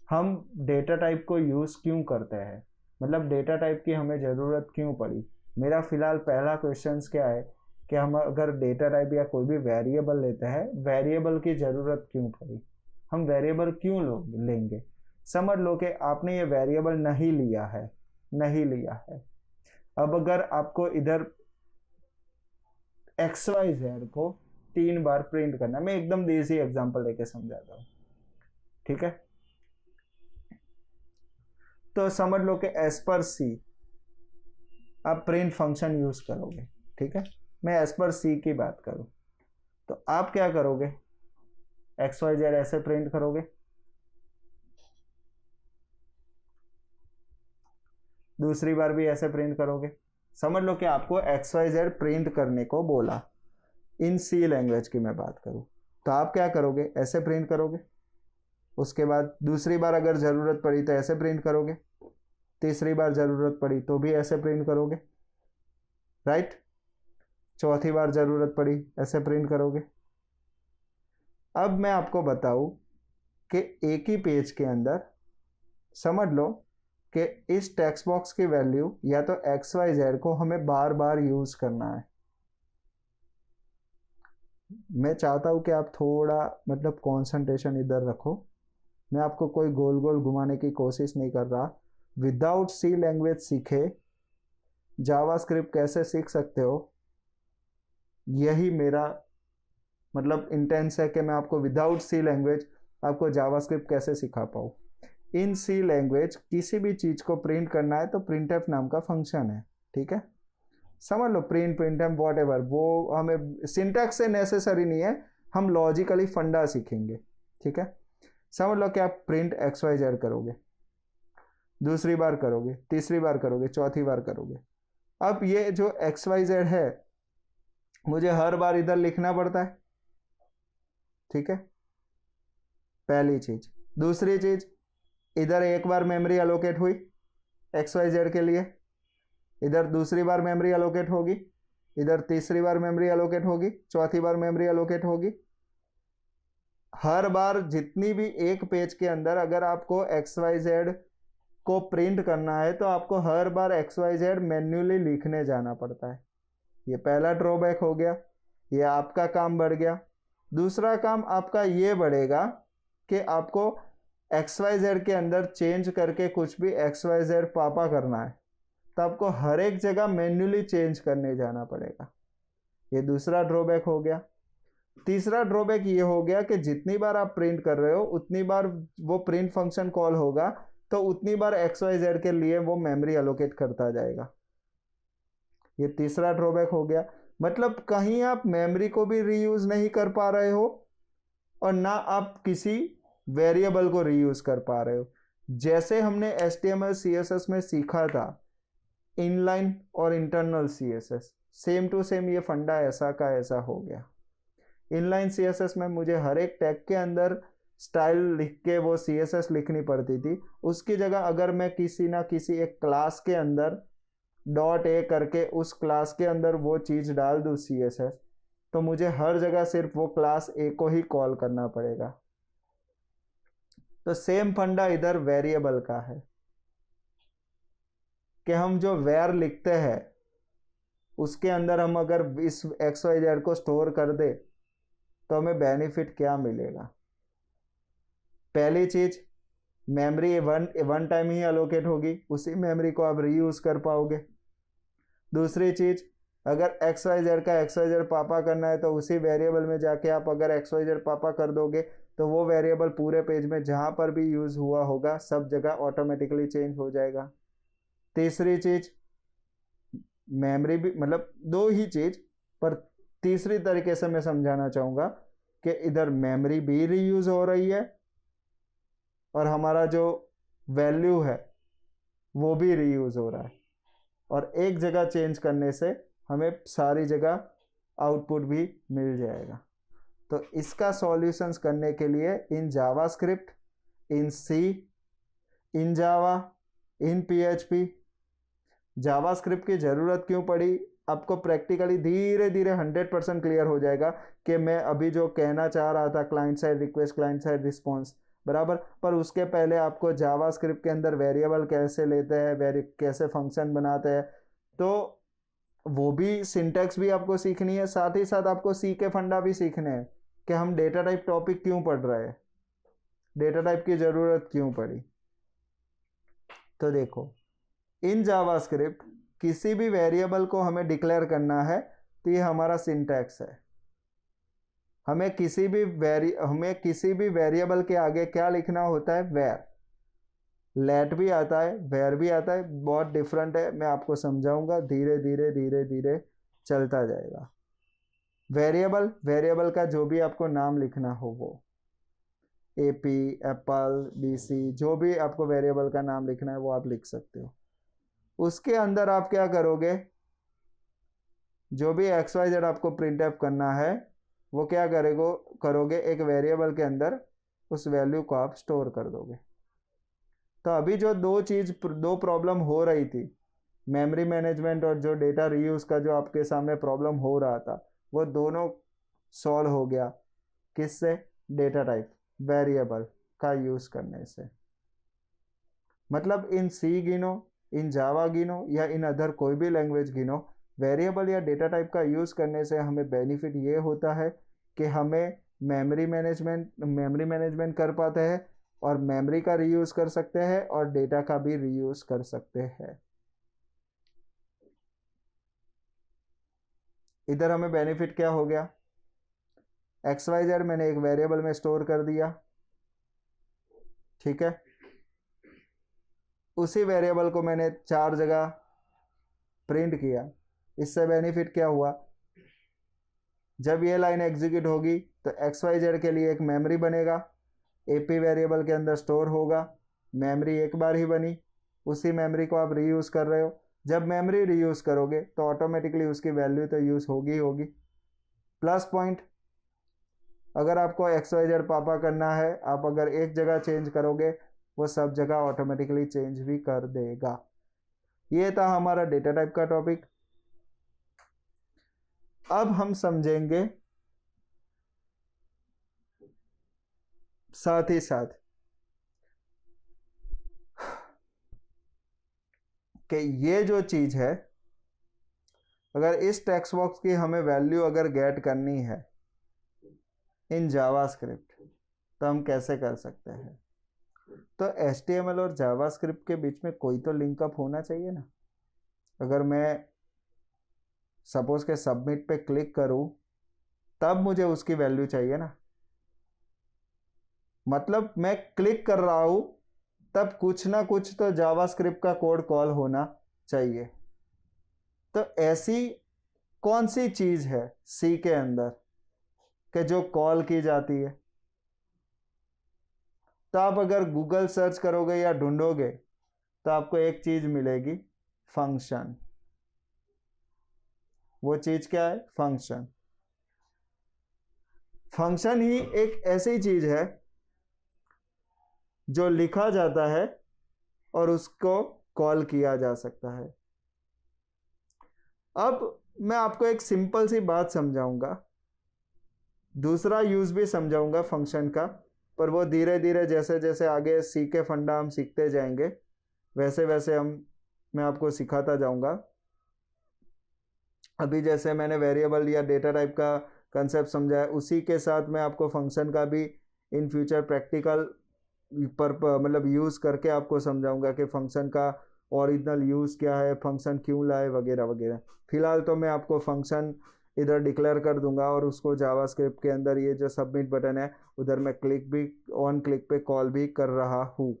हम डेटा टाइप को यूज क्यों करते हैं, मतलब डेटा टाइप की हमें ज़रूरत क्यों पड़ी। मेरा फिलहाल पहला क्वेश्चन क्या है कि हम अगर डेटा टाइप या कोई भी वेरिएबल लेते हैं, वेरिएबल की ज़रूरत क्यों पड़ी, हम वेरिएबल क्यों लेंगे। समझ लो कि आपने ये वेरिएबल नहीं लिया है। अब अगर आपको इधर एक्स वाई जेड को 3 बार प्रिंट करना है, मैं एकदम देसी एग्जांपल लेके समझाता हूँ, ठीक है। तो समझ लो कि एज पर सी आप प्रिंट फंक्शन यूज करोगे, ठीक है। मैं एज पर सी की बात करूं तो आप क्या करोगे, एक्स वाई जेड ऐसे प्रिंट करोगे, दूसरी बार भी ऐसे प्रिंट करोगे। समझ लो कि आपको एक्स वाई जेड प्रिंट करने को बोला, इन सी लैंग्वेज की मैं बात करूं, तो आप क्या करोगे, ऐसे प्रिंट करोगे। उसके बाद दूसरी बार अगर ज़रूरत पड़ी तो ऐसे प्रिंट करोगे, तीसरी बार ज़रूरत पड़ी तो भी ऐसे प्रिंट करोगे, राइट। चौथी बार ज़रूरत पड़ी ऐसे प्रिंट करोगे। अब मैं आपको बताऊं कि एक ही पेज के अंदर समझ लो कि इस टेक्स्ट बॉक्स की वैल्यू या तो एक्स वाई जेड को हमें बार बार यूज करना है। मैं चाहता हूं कि आप थोड़ा मतलब कंसंट्रेशन इधर रखो, मैं आपको कोई गोल गोल घुमाने की कोशिश नहीं कर रहा। विदाउट सी लैंग्वेज सीखे जावास्क्रिप्ट कैसे सीख सकते हो, यही मेरा मतलब इंटेंस है कि मैं आपको विदाउट सी लैंग्वेज आपको जावास्क्रिप्ट कैसे सिखा पाऊँ। इन सी लैंग्वेज किसी भी चीज़ को प्रिंट करना है तो प्रिंटफ नाम का फंक्शन है, ठीक है। समझ लो प्रिंट प्रिंटफ वॉट एवर, वो हमें सिंटैक्स से नेसेसरी नहीं है, हम लॉजिकली फंडा सीखेंगे, ठीक है। समझ लो कि आप प्रिंट एक्स वाई जेड करोगे, दूसरी बार करोगे, तीसरी बार करोगे, चौथी बार करोगे। अब ये जो एक्स वाई जेड है मुझे हर बार इधर लिखना पड़ता है, ठीक है, पहली चीज। दूसरी चीज, इधर एक बार मेमोरी अलोकेट हुई एक्स वाई जेड के लिए, इधर दूसरी बार मेमोरी अलोकेट होगी, इधर तीसरी बार मेमोरी अलोकेट होगी, चौथी बार मेमोरी अलोकेट होगी। हर बार जितनी भी एक पेज के अंदर अगर आपको एक्स वाई जेड को प्रिंट करना है तो आपको हर बार एक्स वाई जेड मैन्युअली लिखने जाना पड़ता है। ये पहला ड्रॉबैक हो गया, ये आपका काम बढ़ गया। दूसरा काम आपका ये बढ़ेगा कि आपको एक्स वाई जेड के अंदर चेंज करके कुछ भी एक्स वाई जेड पापा करना है तो आपको हर एक जगह मैन्युअली चेंज करने जाना पड़ेगा। ये दूसरा ड्रॉबैक हो गया। तीसरा ड्रॉबैक ये हो गया कि जितनी बार आप प्रिंट कर रहे हो उतनी बार वो प्रिंट फंक्शन कॉल होगा तो उतनी बार एक्स वाई जेड के लिए वो मेमोरी अलोकेट करता जाएगा। ये तीसरा ड्रॉबैक हो गया, मतलब कहीं आप मेमोरी को भी रीयूज नहीं कर पा रहे हो और ना आप किसी वेरिएबल को रीयूज कर पा रहे हो। जैसे हमने HTML CSS में सीखा था इनलाइन और internal CSS, same to same ये फंडा ऐसा का ऐसा हो गया। इनलाइन CSS में मुझे हर एक टैग के अंदर स्टाइल लिख के वो CSS लिखनी पड़ती थी, उसकी जगह अगर मैं किसी ना किसी एक क्लास के अंदर .a करके उस क्लास के अंदर वो चीज़ डाल दूँ CSS तो मुझे हर जगह सिर्फ वो क्लास ए को ही कॉल करना पड़ेगा। तो सेम फंडा इधर वेरिएबल का है कि हम जो वेर लिखते हैं उसके अंदर हम अगर इस एक्स वाई जेड को स्टोर कर दे तो हमें बेनिफिट क्या मिलेगा। पहली चीज, मेमोरी वन टाइम ही अलोकेट होगी, उसी मेमोरी को आप रीयूज कर पाओगे। दूसरी चीज, अगर एक्स वाई जेड का एक्स वाई जेड पापा करना है तो उसी वेरिएबल में जाके आप अगर एक्स वाई जेड पापा कर दोगे तो वो वेरिएबल पूरे पेज में जहां पर भी यूज हुआ होगा सब जगह ऑटोमेटिकली चेंज हो जाएगा। तीसरी चीज, मेमोरी भी, मतलब दो ही चीज, पर तीसरी तरीके से मैं समझाना चाहूंगा कि इधर मेमोरी भी रीयूज हो रही है और हमारा जो वैल्यू है वो भी रीयूज हो रहा है, और एक जगह चेंज करने से हमें सारी जगह आउटपुट भी मिल जाएगा। तो इसका सॉल्यूशंस करने के लिए in JavaScript, in C, in Java, in PHP, JavaScript की ज़रूरत क्यों पड़ी आपको प्रैक्टिकली धीरे धीरे 100% क्लियर हो जाएगा कि मैं अभी जो कहना चाह रहा था, client side request, client side response, बराबर। पर उसके पहले आपको जावास्क्रिप्ट के अंदर वेरिएबल कैसे लेते हैं, कैसे फंक्शन बनाते हैं, तो वो भी सिंटैक्स भी आपको सीखनी है। साथ ही साथ आपको सी के फंडा भी सीखने हैं कि हम डेटा टाइप टॉपिक क्यों पढ़ रहे हैं, डेटा टाइप की ज़रूरत क्यों पड़ी। तो देखो, इन जावास्क्रिप्ट किसी भी वेरिएबल को हमें डिक्लेयर करना है तो ये हमारा सिंटैक्स है। हमें किसी भी वेरिएबल के आगे क्या लिखना होता है, वेर। लेट भी आता है, वेर भी आता है, बहुत डिफरेंट है, मैं आपको समझाऊंगा, धीरे धीरे धीरे धीरे चलता जाएगा। वेरिएबल का जो भी आपको नाम लिखना हो, वो एपी, एप्पल, बीसी, जो भी आपको वेरिएबल का नाम लिखना है वो आप लिख सकते हो। उसके अंदर आप क्या करोगे, जो भी एक्स वाई जेड आपको प्रिंट एफ करना है वो क्या करोगे, एक वेरिएबल के अंदर उस वैल्यू को आप स्टोर कर दोगे। तो अभी जो दो प्रॉब्लम हो रही थी, मेमोरी मैनेजमेंट और जो डेटा रीयूज का जो आपके सामने प्रॉब्लम हो रहा था, वो दोनों सॉल्व हो गया। किससे, डेटा टाइप वेरिएबल का यूज करने से। मतलब इन सी गिनो, इन जावा गिनो या इन अदर कोई भी लैंग्वेज गिनो, वेरिएबल या डेटा टाइप का यूज करने से हमें बेनिफिट ये होता है कि हमें मेमोरी मैनेजमेंट कर पाते हैं और मेमोरी का रीयूज कर सकते हैं और डेटा का भी रीयूज कर सकते हैं। इधर हमें बेनिफिट क्या हो गया, एक्स वाई जेड मैंने एक वेरिएबल में स्टोर कर दिया, ठीक है। उसी वेरिएबल को मैंने 4 जगह प्रिंट किया। इससे बेनिफिट क्या हुआ, जब ये लाइन एग्जीक्यूट होगी तो एक्स वाई जेड के लिए एक मेमोरी बनेगा, एपी वेरिएबल के अंदर स्टोर होगा। मेमोरी एक बार ही बनी, उसी मेमोरी को आप रीयूज कर रहे हो। जब मेमोरी रीयूज करोगे तो ऑटोमेटिकली उसकी वैल्यू तो यूज होगी। प्लस पॉइंट, अगर आपको एक्स वाई जेड पापा करना है, आप अगर एक जगह चेंज करोगे वो सब जगह ऑटोमेटिकली चेंज भी कर देगा। ये था हमारा डेटा टाइप का टॉपिक। अब हम समझेंगे साथ ही साथ कि ये जो चीज है, अगर इस टेक्स्ट बॉक्स की हमें वैल्यू अगर गेट करनी है इन जावास्क्रिप्ट तो हम कैसे कर सकते हैं। तो HTML और जावास्क्रिप्ट के बीच में कोई तो लिंकअप होना चाहिए ना। अगर मैं सपोज के सबमिट पे क्लिक करूं तब मुझे उसकी वैल्यू चाहिए ना। मतलब मैं क्लिक कर रहा हूं तब कुछ ना कुछ तो जावास्क्रिप्ट का कोड कॉल होना चाहिए। तो ऐसी कौन सी चीज है सी के अंदर कि जो कॉल की जाती है। तो आप अगर गूगल सर्च करोगे या ढूंढोगे तो आपको एक चीज मिलेगी, फंक्शन। वो चीज क्या है, फंक्शन। फंक्शन ही एक ऐसी चीज है जो लिखा जाता है और उसको कॉल किया जा सकता है। अब मैं आपको एक सिंपल सी बात समझाऊंगा दूसरा यूज़ भी समझाऊंगा फंक्शन का, पर वो धीरे धीरे जैसे जैसे आगे सी के फंडा हम सीखते जाएंगे वैसे वैसे मैं आपको सिखाता जाऊंगा। अभी जैसे मैंने वेरिएबल या डेटा टाइप का कंसेप्ट समझाया, उसी के साथ मैं आपको फंक्शन का भी इन फ्यूचर प्रैक्टिकल पर मतलब यूज़ करके आपको समझाऊंगा कि फंक्शन का ओरिजिनल यूज़ क्या है, फंक्शन क्यों लाए, वगैरह वगैरह। फिलहाल तो मैं आपको फंक्शन इधर डिक्लेयर कर दूंगा और उसको जावास्क्रिप्ट के अंदर ये जो सबमिट बटन है उधर मैं क्लिक भी ऑन क्लिक पे कॉल भी कर रहा हूँ,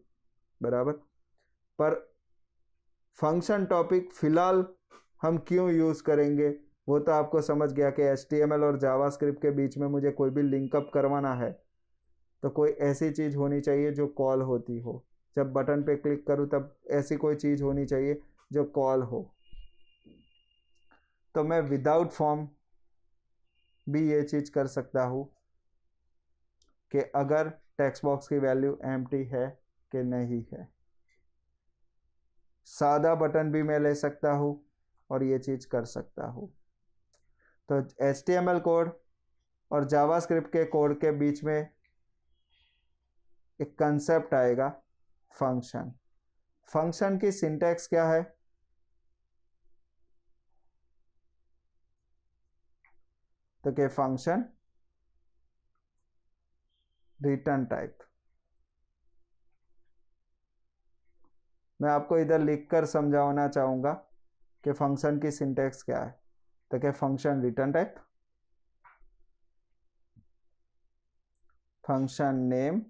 बराबर। पर फंक्शन टॉपिक फिलहाल हम क्यों यूज़ करेंगे वो तो आपको समझ गया कि HTML और जावास्क्रिप्ट के बीच में मुझे कोई भी लिंकअप करवाना है तो कोई ऐसी चीज़ होनी चाहिए जो कॉल होती हो। जब बटन पे क्लिक करूँ तब ऐसी कोई चीज़ होनी चाहिए जो कॉल हो। तो मैं विदाउट फॉर्म भी ये चीज़ कर सकता हूँ कि अगर टेक्स्ट बॉक्स की वैल्यू एम्प्टी है कि नहीं है। सादा बटन भी मैं ले सकता हूँ और ये चीज़ कर सकता हूँ। तो HTML कोड और जावास्क्रिप्ट के कोड के बीच में एक कंसेप्ट आएगा फंक्शन। फंक्शन की सिंटैक्स क्या है? तो क्या फंक्शन रिटर्न टाइप। मैं आपको इधर लिखकर समझाना चाहूंगा कि फंक्शन की सिंटैक्स क्या है। तो क्या function return type, function name.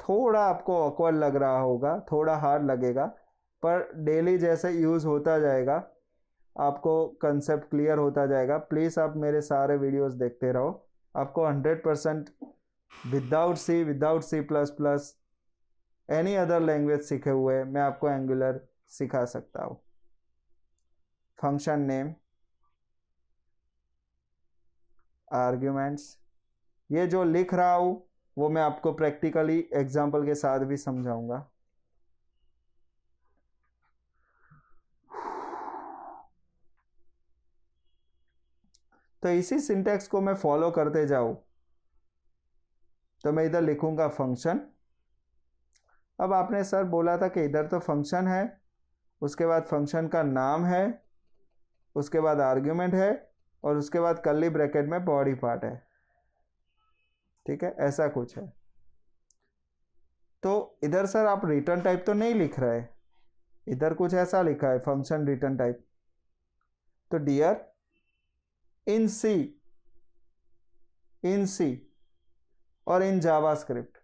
थोड़ा आपको ऑकवर्ड लग रहा होगा, थोड़ा हार्ड लगेगा, पर डेली जैसे यूज़ होता जाएगा आपको कंसेप्ट क्लियर होता जाएगा। प्लीज़ आप मेरे सारे वीडियोस देखते रहो, आपको 100% without C plus plus any other language सीखे हुए मैं आपको एंगुलर सिखा सकता हूँ। फंक्शन नेम, आर्ग्यूमेंट्स, ये जो लिख रहा हूँ वो मैं आपको प्रैक्टिकली एग्जाम्पल के साथ भी समझाऊंगा। तो इसी सिंटैक्स को मैं फॉलो करते जाऊं तो मैं इधर लिखूंगा फंक्शन। अब आपने सर बोला था कि इधर तो फंक्शन है, उसके बाद फंक्शन का नाम है, उसके बाद आर्ग्यूमेंट है और उसके बाद कर्ली ब्रैकेट में बॉडी पार्ट है। ठीक है, ऐसा कुछ है। तो इधर सर आप रिटर्न टाइप तो नहीं लिख रहे, इधर कुछ ऐसा लिखा है फंक्शन रिटर्न टाइप। तो डियर इन सी और इन जावास्क्रिप्ट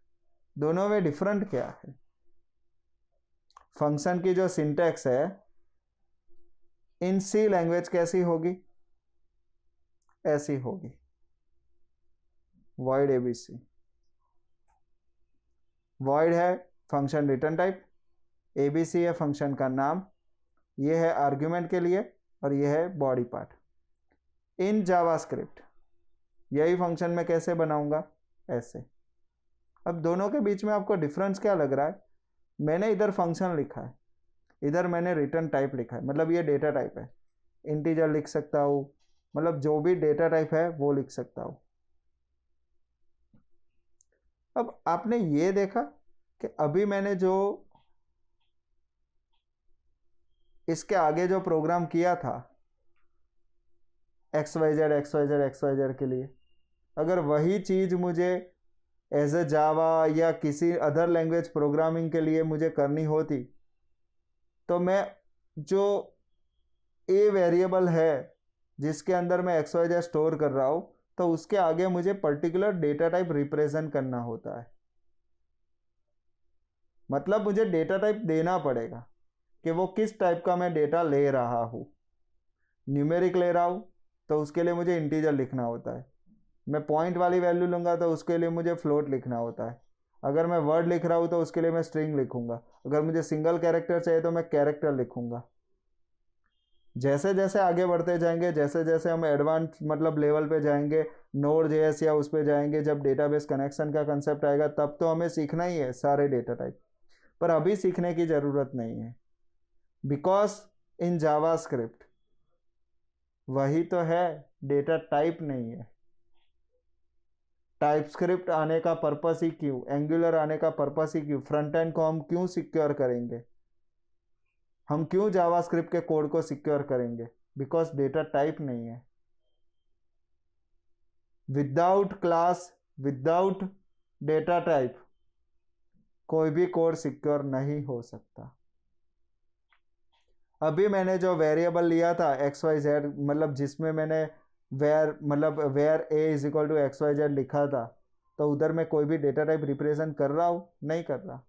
दोनों में डिफरेंट क्या है? फंक्शन की जो सिंटैक्स है इन सी लैंग्वेज कैसी होगी? ऐसी होगी, void abc। void है फंक्शन रिटर्न टाइप, abc है फंक्शन का नाम, ये है आर्ग्यूमेंट के लिए और ये है बॉडी पार्ट। इन जावास्क्रिप्ट यही फंक्शन मैं कैसे बनाऊंगा? ऐसे। अब दोनों के बीच में आपको डिफरेंस क्या लग रहा है? मैंने इधर फंक्शन लिखा है, इधर मैंने रिटर्न टाइप लिखा है, मतलब ये डेटा टाइप है। इंटीजर लिख सकता हूँ, मतलब जो भी डेटा टाइप है वो लिख सकता हूँ। अब आपने ये देखा कि अभी मैंने जो इसके आगे जो प्रोग्राम किया था XYZ के लिए, अगर वही चीज़ मुझे एज ए जावा या किसी अदर लैंग्वेज प्रोग्रामिंग के लिए मुझे करनी होती तो मैं जो ए वेरिएबल है जिसके अंदर मैं XYZ स्टोर कर रहा हूँ तो उसके आगे मुझे पर्टिकुलर डेटा टाइप रिप्रेजेंट करना होता है। मतलब मुझे डेटा टाइप देना पड़ेगा कि वो किस टाइप का मैं डेटा ले रहा हूँ। न्यूमेरिक ले रहा हूँ तो उसके लिए मुझे इंटीजर लिखना होता है, मैं पॉइंट वाली वैल्यू लूँगा तो उसके लिए मुझे फ्लोट लिखना होता है, अगर मैं वर्ड लिख रहा हूँ तो उसके लिए मैं स्ट्रिंग लिखूँगा, अगर मुझे सिंगल कैरेक्टर चाहिए तो मैं कैरेक्टर लिखूँगा। जैसे जैसे आगे बढ़ते जाएंगे, जैसे जैसे हम एडवांस मतलब लेवल पे जाएंगे, नोड जेएस या उस पे जाएंगे, जब डेटाबेस कनेक्शन का कंसेप्ट आएगा तब तो हमें सीखना ही है सारे डेटा टाइप, पर अभी सीखने की ज़रूरत नहीं है। बिकॉज इन जावास्क्रिप्ट वही तो है डेटा टाइप नहीं है। टाइपस्क्रिप्ट आने का पर्पस ही क्यों, एंगुलर आने का पर्पस ही क्यों, फ्रंट एंड को हम क्यों सिक्योर करेंगे, हम क्यों जावास्क्रिप्ट के कोड को सिक्योर करेंगे? बिकॉज डेटा टाइप नहीं है। Without class, without data type कोई भी कोड सिक्योर नहीं हो सकता। अभी मैंने जो वेरिएबल लिया था एक्स वाई जेड, मतलब जिसमें मैंने where A is equal to X Y Z लिखा था, तो उधर मैं कोई भी डेटा टाइप रिप्रेजेंट कर रहा हूं? नहीं कर रहा।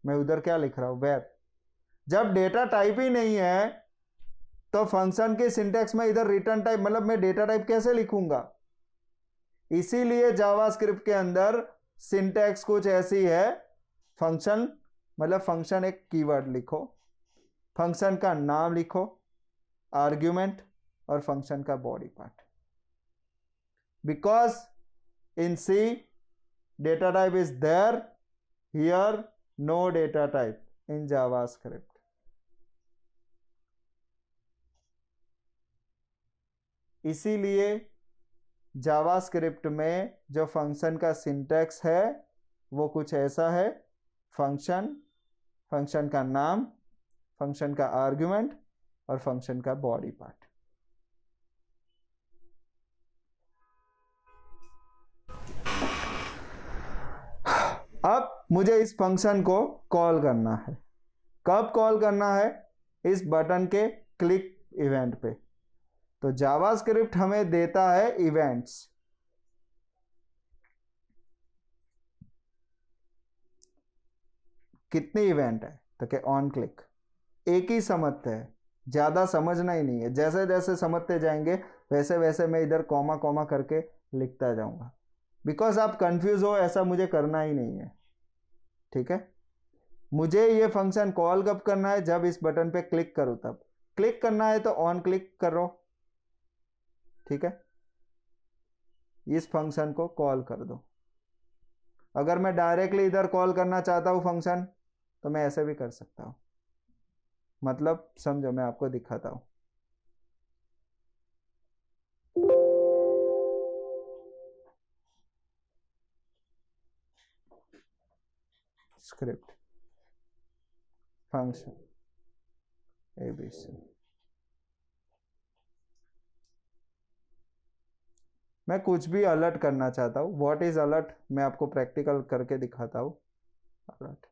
मैं उधर क्या लिख रहा हूं? वेयर। जब डेटा टाइप ही नहीं है तो फंक्शन के सिंटैक्स में इधर रिटर्न टाइप, मतलब मैं डेटा टाइप कैसे लिखूंगा? इसीलिए जावास्क्रिप्ट के अंदर सिंटैक्स कुछ ऐसी है, फंक्शन मतलब फंक्शन एक कीवर्ड लिखो, फंक्शन का नाम लिखो, आर्ग्यूमेंट और फंक्शन का body part. Because in C data type is there, here no data type in JavaScript. इसीलिए जावास्क्रिप्ट में जो फंक्शन का सिंटैक्स है वो कुछ ऐसा है, फंक्शन, फंक्शन का नाम, फंक्शन का आर्गुमेंट और फंक्शन का बॉडी पार्ट। अब मुझे इस फंक्शन को कॉल करना है। कब कॉल करना है? इस बटन के क्लिक इवेंट पे। तो जावास्क्रिप्ट हमें देता है इवेंट्स। कितनी इवेंट है? तो क्या ऑन क्लिक। एक ही समझते हैं, ज्यादा समझना ही नहीं है। जैसे जैसे समझते जाएंगे वैसे वैसे मैं इधर कॉमा कॉमा करके लिखता जाऊंगा। बिकॉज आप कंफ्यूज हो, ऐसा मुझे करना ही नहीं है। ठीक है, मुझे ये फंक्शन कॉल कब करना है? जब इस बटन पे क्लिक करूं तब। क्लिक करना है तो ऑन क्लिक करो। ठीक है, इस फंक्शन को कॉल कर दो। अगर मैं डायरेक्टली इधर कॉल करना चाहता हूं फंक्शन, तो मैं ऐसे भी कर सकता हूं। मतलब समझो, मैं आपको दिखाता हूं। स्क्रिप्ट फंक्शन एबीसी, मैं कुछ भी अलर्ट करना चाहता हूं। What is alert? मैं आपको प्रैक्टिकल करके दिखाता हूं। अलर्ट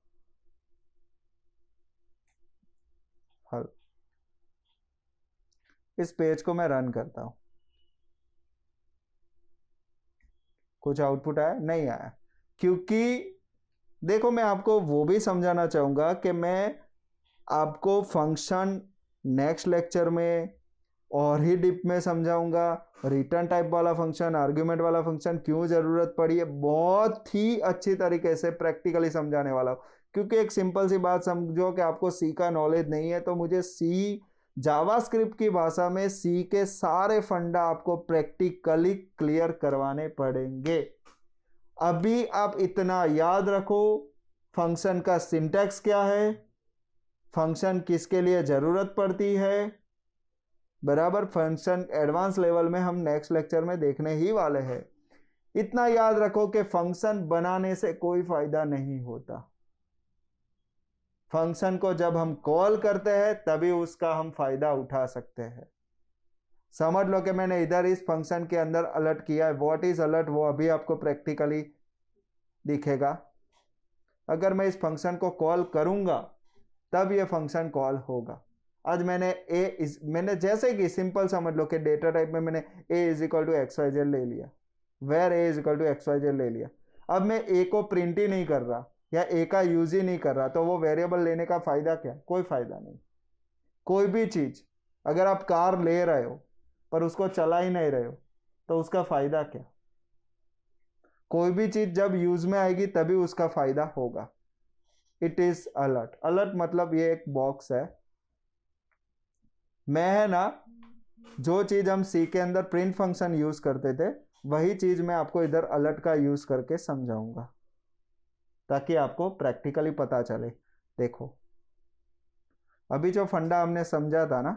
हल, इस पेज को मैं रन करता हूं। कुछ आउटपुट आया? नहीं आया। क्योंकि देखो, मैं आपको वो भी समझाना चाहूंगा कि मैं आपको फंक्शन नेक्स्ट लेक्चर में और ही डिप में समझाऊंगा। रिटर्न टाइप वाला फंक्शन, आर्ग्यूमेंट वाला फंक्शन क्यों जरूरत पड़ी है, बहुत ही अच्छी तरीके से प्रैक्टिकली समझाने वाला हूं। क्योंकि एक सिंपल सी बात समझो कि आपको सी का नॉलेज नहीं है, तो मुझे सी, जावास्क्रिप्ट की भाषा में सी के सारे फंडा आपको प्रैक्टिकली क्लियर करवाने पड़ेंगे। अभी आप इतना याद रखो, फंक्शन का सिंटैक्स क्या है, फंक्शन किसके लिए जरूरत पड़ती है, बराबर। फंक्शन एडवांस लेवल में हम नेक्स्ट लेक्चर में देखने ही वाले हैं। इतना याद रखो कि फंक्शन बनाने से कोई फायदा नहीं होता। फंक्शन को जब हम कॉल करते हैं तभी उसका हम फायदा उठा सकते हैं। समझ लो कि मैंने इधर इस फंक्शन के अंदर अलर्ट किया है। व्हाट इज अलर्ट, वो अभी आपको प्रैक्टिकली दिखेगा। अगर मैं इस फंक्शन को कॉल करूंगा तब ये फंक्शन कॉल होगा। आज मैंने जैसे कि सिंपल समझ लो कि डेटा टाइप में मैंने A is equal to X Y Z ले लिया, where A is equal to X Y Z ले लिया। अब मैं ए को प्रिंट ही नहीं कर रहा या ए का यूज ही नहीं कर रहा, तो वो वेरिएबल लेने का फायदा क्या? कोई फायदा नहीं। कोई भी चीज, अगर आप कार ले रहे हो पर उसको चला ही नहीं रहे हो, तो उसका फायदा क्या? कोई भी चीज जब यूज में आएगी तभी उसका फायदा होगा। It is alert. अलर्ट मतलब ये एक बॉक्स है। मैं है ना, जो चीज हम सी के अंदर प्रिंट फंक्शन यूज करते थे वही चीज मैं आपको इधर अलर्ट का यूज करके समझाऊंगा, ताकि आपको प्रैक्टिकली पता चले। देखो, अभी जो फंडा हमने समझा था ना,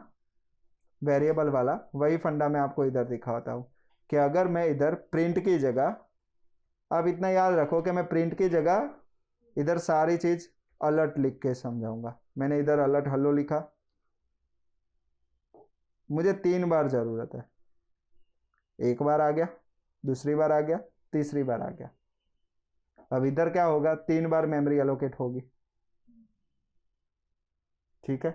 वेरिएबल वाला, वही फंडा मैं आपको इधर दिखाता हूँ कि अगर मैं इधर प्रिंट की जगह, अब इतना याद रखो कि मैं प्रिंट की जगह इधर सारी चीज अलर्ट लिख के समझाऊंगा। मैंने इधर अलर्ट हेलो लिखा, मुझे 3 बार जरूरत है, एक बार आ गया, दूसरी बार आ गया, तीसरी बार आ गया। अब इधर क्या होगा, 3 बार मेमोरी एलोकेट होगी। ठीक है,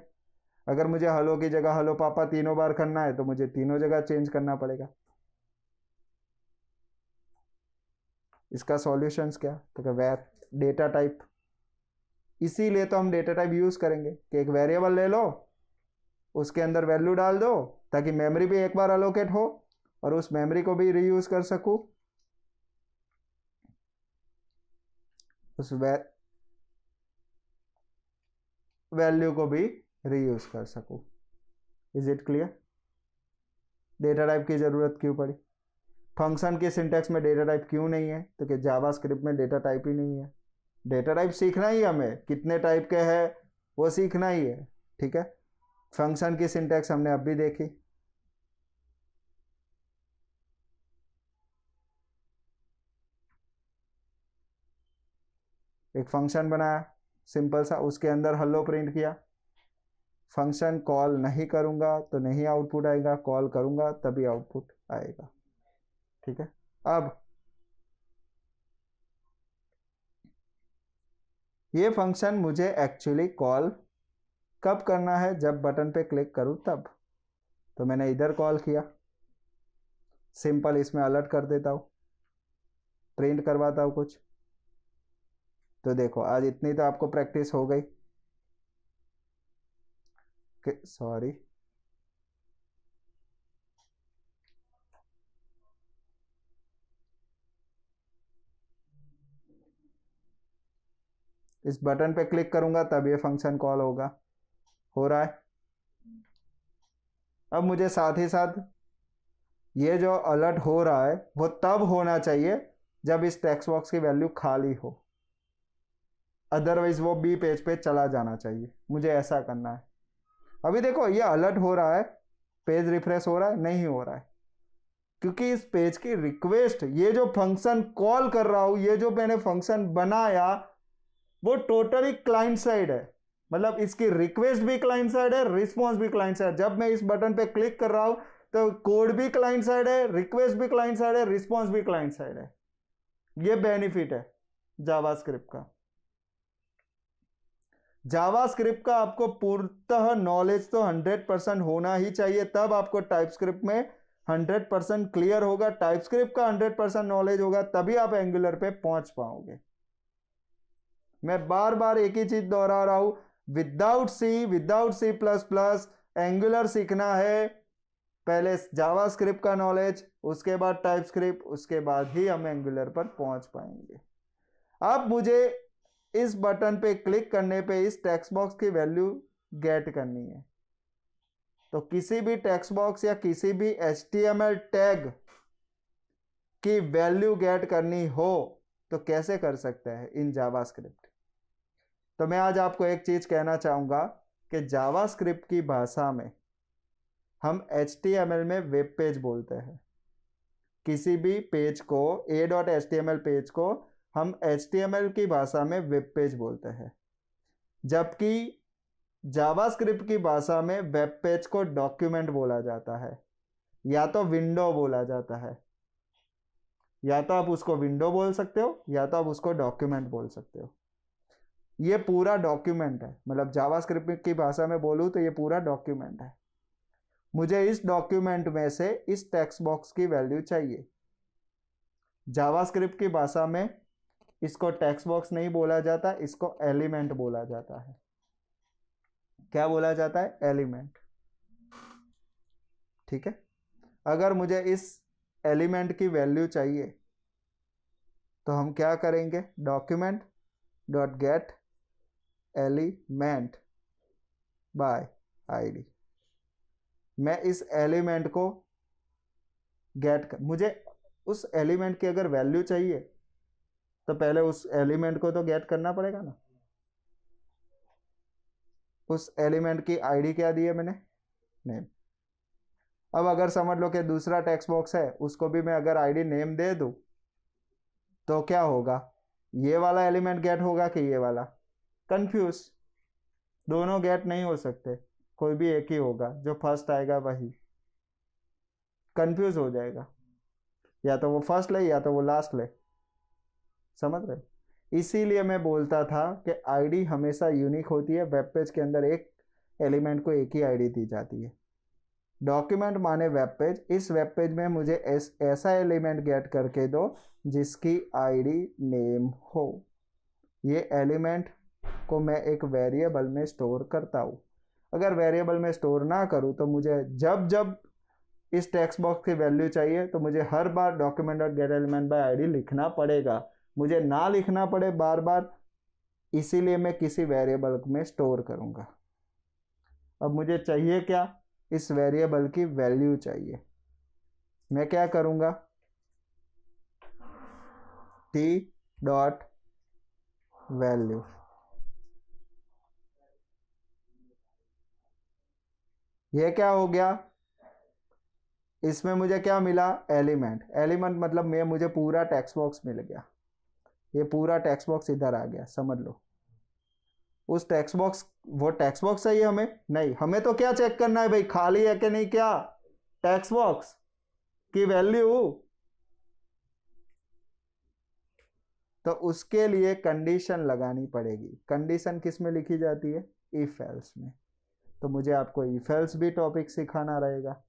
अगर मुझे हेलो की जगह हेलो पापा तीनों बार करना है तो मुझे तीनों जगह चेंज करना पड़ेगा। इसका सॉल्यूशंस क्या, तो वेर डेटा टाइप, इसीलिए तो हम डेटा टाइप यूज करेंगे कि एक वेरिएबल ले लो, उसके अंदर वैल्यू डाल दो, ताकि मेमोरी भी एक बार अलोकेट हो और उस मेमोरी को भी रीयूज कर सकूं, उस वैल्यू को भी रीयूज कर सकूं। Is it clear? Data type की जरूरत क्यों पड़ी? फंक्शन के सिंटैक्स में डेटा टाइप क्यों नहीं है, तो कि जावास्क्रिप्ट में डेटा टाइप ही नहीं है। डेटा टाइप सीखना ही हमें, कितने टाइप के हैं वो सीखना ही है। ठीक है, फंक्शन की सिंटैक्स हमने अब भी देखी। एक फंक्शन बनाया सिंपल सा, उसके अंदर हेलो प्रिंट किया। फंक्शन कॉल नहीं करूंगा तो नहीं आउटपुट आएगा, कॉल करूंगा तभी आउटपुट आएगा। ठीक है, अब ये फंक्शन मुझे एक्चुअली कॉल कब करना है, जब बटन पे क्लिक करूं तब। तो मैंने इधर कॉल किया, सिंपल इसमें अलर्ट कर देता हूं, प्रिंट करवाता हूं कुछ। तो देखो आज इतनी तो आपको प्रैक्टिस हो गई। सॉरी, इस बटन पे क्लिक करूंगा तब ये फंक्शन कॉल होगा, हो रहा है। अब मुझे साथ ही साथ ये जो अलर्ट हो रहा है वो तब होना चाहिए जब इस टेक्स्ट बॉक्स की वैल्यू खाली हो, अदरवाइज वो बी पेज पे चला जाना चाहिए। मुझे ऐसा करना है। अभी देखो ये अलर्ट हो रहा है, पेज रिफ्रेश हो रहा है, नहीं हो रहा है, क्योंकि इस पेज की रिक्वेस्ट, ये जो फंक्शन कॉल कर रहा हूं, ये जो मैंने फंक्शन बनाया वो टोटली क्लाइंट साइड है। मतलब इसकी रिक्वेस्ट भी क्लाइंट साइड है, रिस्पॉन्स भी क्लाइंट साइड। जब मैं इस बटन पे क्लिक कर रहा हूं तो कोड भी क्लाइंट साइड है, रिक्वेस्ट भी क्लाइंट साइड है, रिस्पॉन्स भी क्लाइंट साइड है। ये बेनिफिट है जावास्क्रिप्ट का। जावास्क्रिप्ट का आपको पूर्णतः नॉलेज तो 100% होना ही चाहिए, तब आपको टाइपस्क्रिप्ट में 100% क्लियर होगा। टाइपस्क्रिप्ट का 100% नॉलेज होगा तभी आप एंगुलर पे पहुंच पाओगे। मैं बार बार एक ही चीज दोहरा रहा हूं, without C plus plus Angular सीखना है। पहले जावास्क्रिप्ट का नॉलेज, उसके बाद टाइपस्क्रिप्ट, उसके बाद ही हम एंगुलर पर पहुंच पाएंगे। अब मुझे इस बटन पे क्लिक करने पे इस टेक्स्ट बॉक्स की वैल्यू गेट करनी है। तो किसी भी टेक्स्ट बॉक्स या किसी भी HTML टैग की वैल्यू गेट करनी हो तो कैसे कर सकते हैं इन जावास्क्रिप्ट। तो मैं आज आपको एक चीज कहना चाहूंगा कि जावास्क्रिप्ट की भाषा में हम HTML में वेब पेज बोलते हैं। किसी भी पेज को, a.html पेज को हम HTML की भाषा में वेब पेज बोलते हैं, जबकि जावास्क्रिप्ट की भाषा में वेब पेज को डॉक्यूमेंट बोला जाता है, या तो विंडो बोला जाता है। या तो आप उसको विंडो बोल सकते हो या तो आप उसको डॉक्यूमेंट बोल सकते हो। ये पूरा डॉक्यूमेंट है, मतलब जावास्क्रिप्ट की भाषा में बोलूं तो ये पूरा डॉक्यूमेंट है। मुझे इस डॉक्यूमेंट में से इस टेक्स्ट बॉक्स की वैल्यू चाहिए। जावास्क्रिप्ट की भाषा में इसको टेक्स्ट बॉक्स नहीं बोला जाता, इसको एलिमेंट बोला जाता है। क्या बोला जाता है? एलिमेंट। ठीक है, अगर मुझे इस एलिमेंट की वैल्यू चाहिए तो हम क्या करेंगे, document dot get element by ID. मैं इस एलिमेंट को मुझे उस एलिमेंट की अगर वैल्यू चाहिए तो पहले उस एलिमेंट को तो गेट करना पड़ेगा ना। उस एलिमेंट की आईडी क्या दी है मैंने? नेम। अब अगर समझ लो कि दूसरा टेक्स्ट बॉक्स है, उसको भी मैं अगर आईडी नेम दे दूं तो क्या होगा, ये वाला एलिमेंट गेट होगा कि ये वाला? कंफ्यूज, दोनों गेट नहीं हो सकते, कोई भी एक ही होगा, जो फर्स्ट आएगा वही। कंफ्यूज हो जाएगा, या तो वो फर्स्ट ले या तो वो लास्ट ले, समझ रहे? इसीलिए मैं बोलता था कि आईडी हमेशा यूनिक होती है, वेब पेज के अंदर एक एलिमेंट को एक ही आईडी दी जाती है। डॉक्यूमेंट माने वेब पेज, इस वेब पेज में मुझे ऐसा एलिमेंट गेट करके दो जिसकी आईडी नेम हो। ये एलिमेंट को मैं एक वेरिएबल में स्टोर करता हूँ। अगर वेरिएबल में स्टोर ना करूँ तो मुझे जब जब इस टेक्स्ट बॉक्स की वैल्यू चाहिए तो मुझे हर बार document dot get element by ID लिखना पड़ेगा। मुझे ना लिखना पड़े बार बार, इसीलिए मैं किसी वेरिएबल में स्टोर करूँगा। अब मुझे चाहिए क्या, इस वेरिएबल की वैल्यू चाहिए। मैं क्या करूँगा, t डॉट वैल्यू, ये क्या हो गया, इसमें मुझे क्या मिला, एलिमेंट। एलिमेंट मतलब मुझे पूरा टेक्स्ट बॉक्स मिल गया, ये पूरा टेक्स्ट बॉक्स इधर आ गया, समझ लो। उस टेक्स्ट बॉक्स, वो टेक्स्ट बॉक्स चाहिए हमें? नहीं, हमें तो क्या चेक करना है भाई, खाली है कि नहीं, क्या टेक्स्ट बॉक्स की वैल्यू। तो उसके लिए कंडीशन लगानी पड़ेगी। कंडीशन किस में लिखी जाती है, इफ एल्स में। तो मुझे आपको इफ एल्स भी टॉपिक सिखाना रहेगा।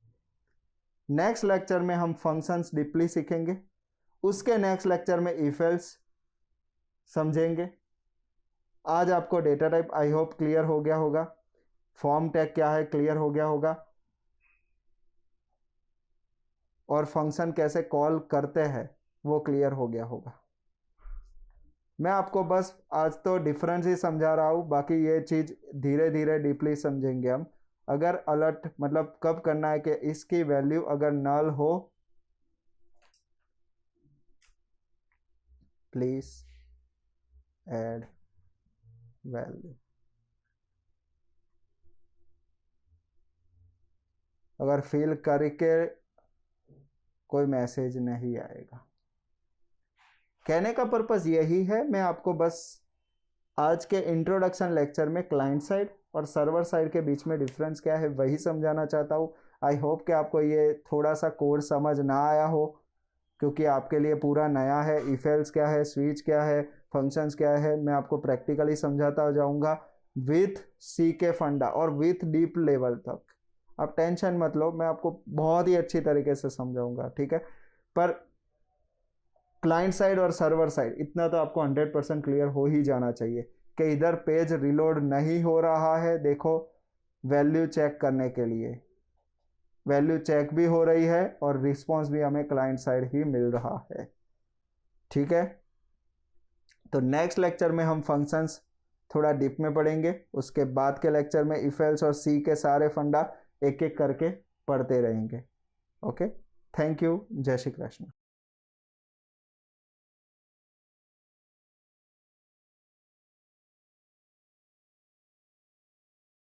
नेक्स्ट लेक्चर में हम फंक्शंस डीपली सीखेंगे, उसके नेक्स्ट लेक्चर में इफ एल्स समझेंगे। आज आपको data type I hope clear हो गया होगा, फॉर्म टैग क्या है क्लियर हो गया होगा, और फंक्शन कैसे कॉल करते हैं वो क्लियर हो गया होगा। मैं आपको बस आज तो डिफरेंस ही समझा रहा हूँ, बाकी ये चीज़ धीरे धीरे डीपली समझेंगे हम। अगर अलर्ट मतलब कब करना है कि इसकी वैल्यू अगर नल हो, प्लीज ऐड वैल्यू। अगर फिल करके कोई मैसेज नहीं आएगा। कहने का पर्पस यही है, मैं आपको बस आज के इंट्रोडक्शन लेक्चर में क्लाइंट साइड और सर्वर साइड के बीच में डिफरेंस क्या है वही समझाना चाहता हूँ। आई होप कि आपको ये थोड़ा सा कोड समझ ना आया हो, क्योंकि आपके लिए पूरा नया है। इफ एल्स क्या है, स्विच क्या है, फंक्शंस क्या है, मैं आपको प्रैक्टिकली समझाता जाऊंगा विथ सी के फंडा और विथ डीप लेवल तक। आप टेंशन मत लो, मैं आपको बहुत ही अच्छी तरीके से समझाऊंगा, ठीक है। पर क्लाइंट साइड और सर्वर साइड इतना तो आपको 100% क्लियर हो ही जाना चाहिए कि इधर पेज रिलोड नहीं हो रहा है। देखो, वैल्यू चेक करने के लिए वैल्यू चेक भी हो रही है और रिस्पॉन्स भी हमें क्लाइंट साइड ही मिल रहा है, ठीक है। तो नेक्स्ट लेक्चर में हम फंक्शंस थोड़ा डीप में पढ़ेंगे, उसके बाद के लेक्चर में इफ एल्स और सी के सारे फंडा एक एक करके पढ़ते रहेंगे। ओके, थैंक यू, जय श्री कृष्ण।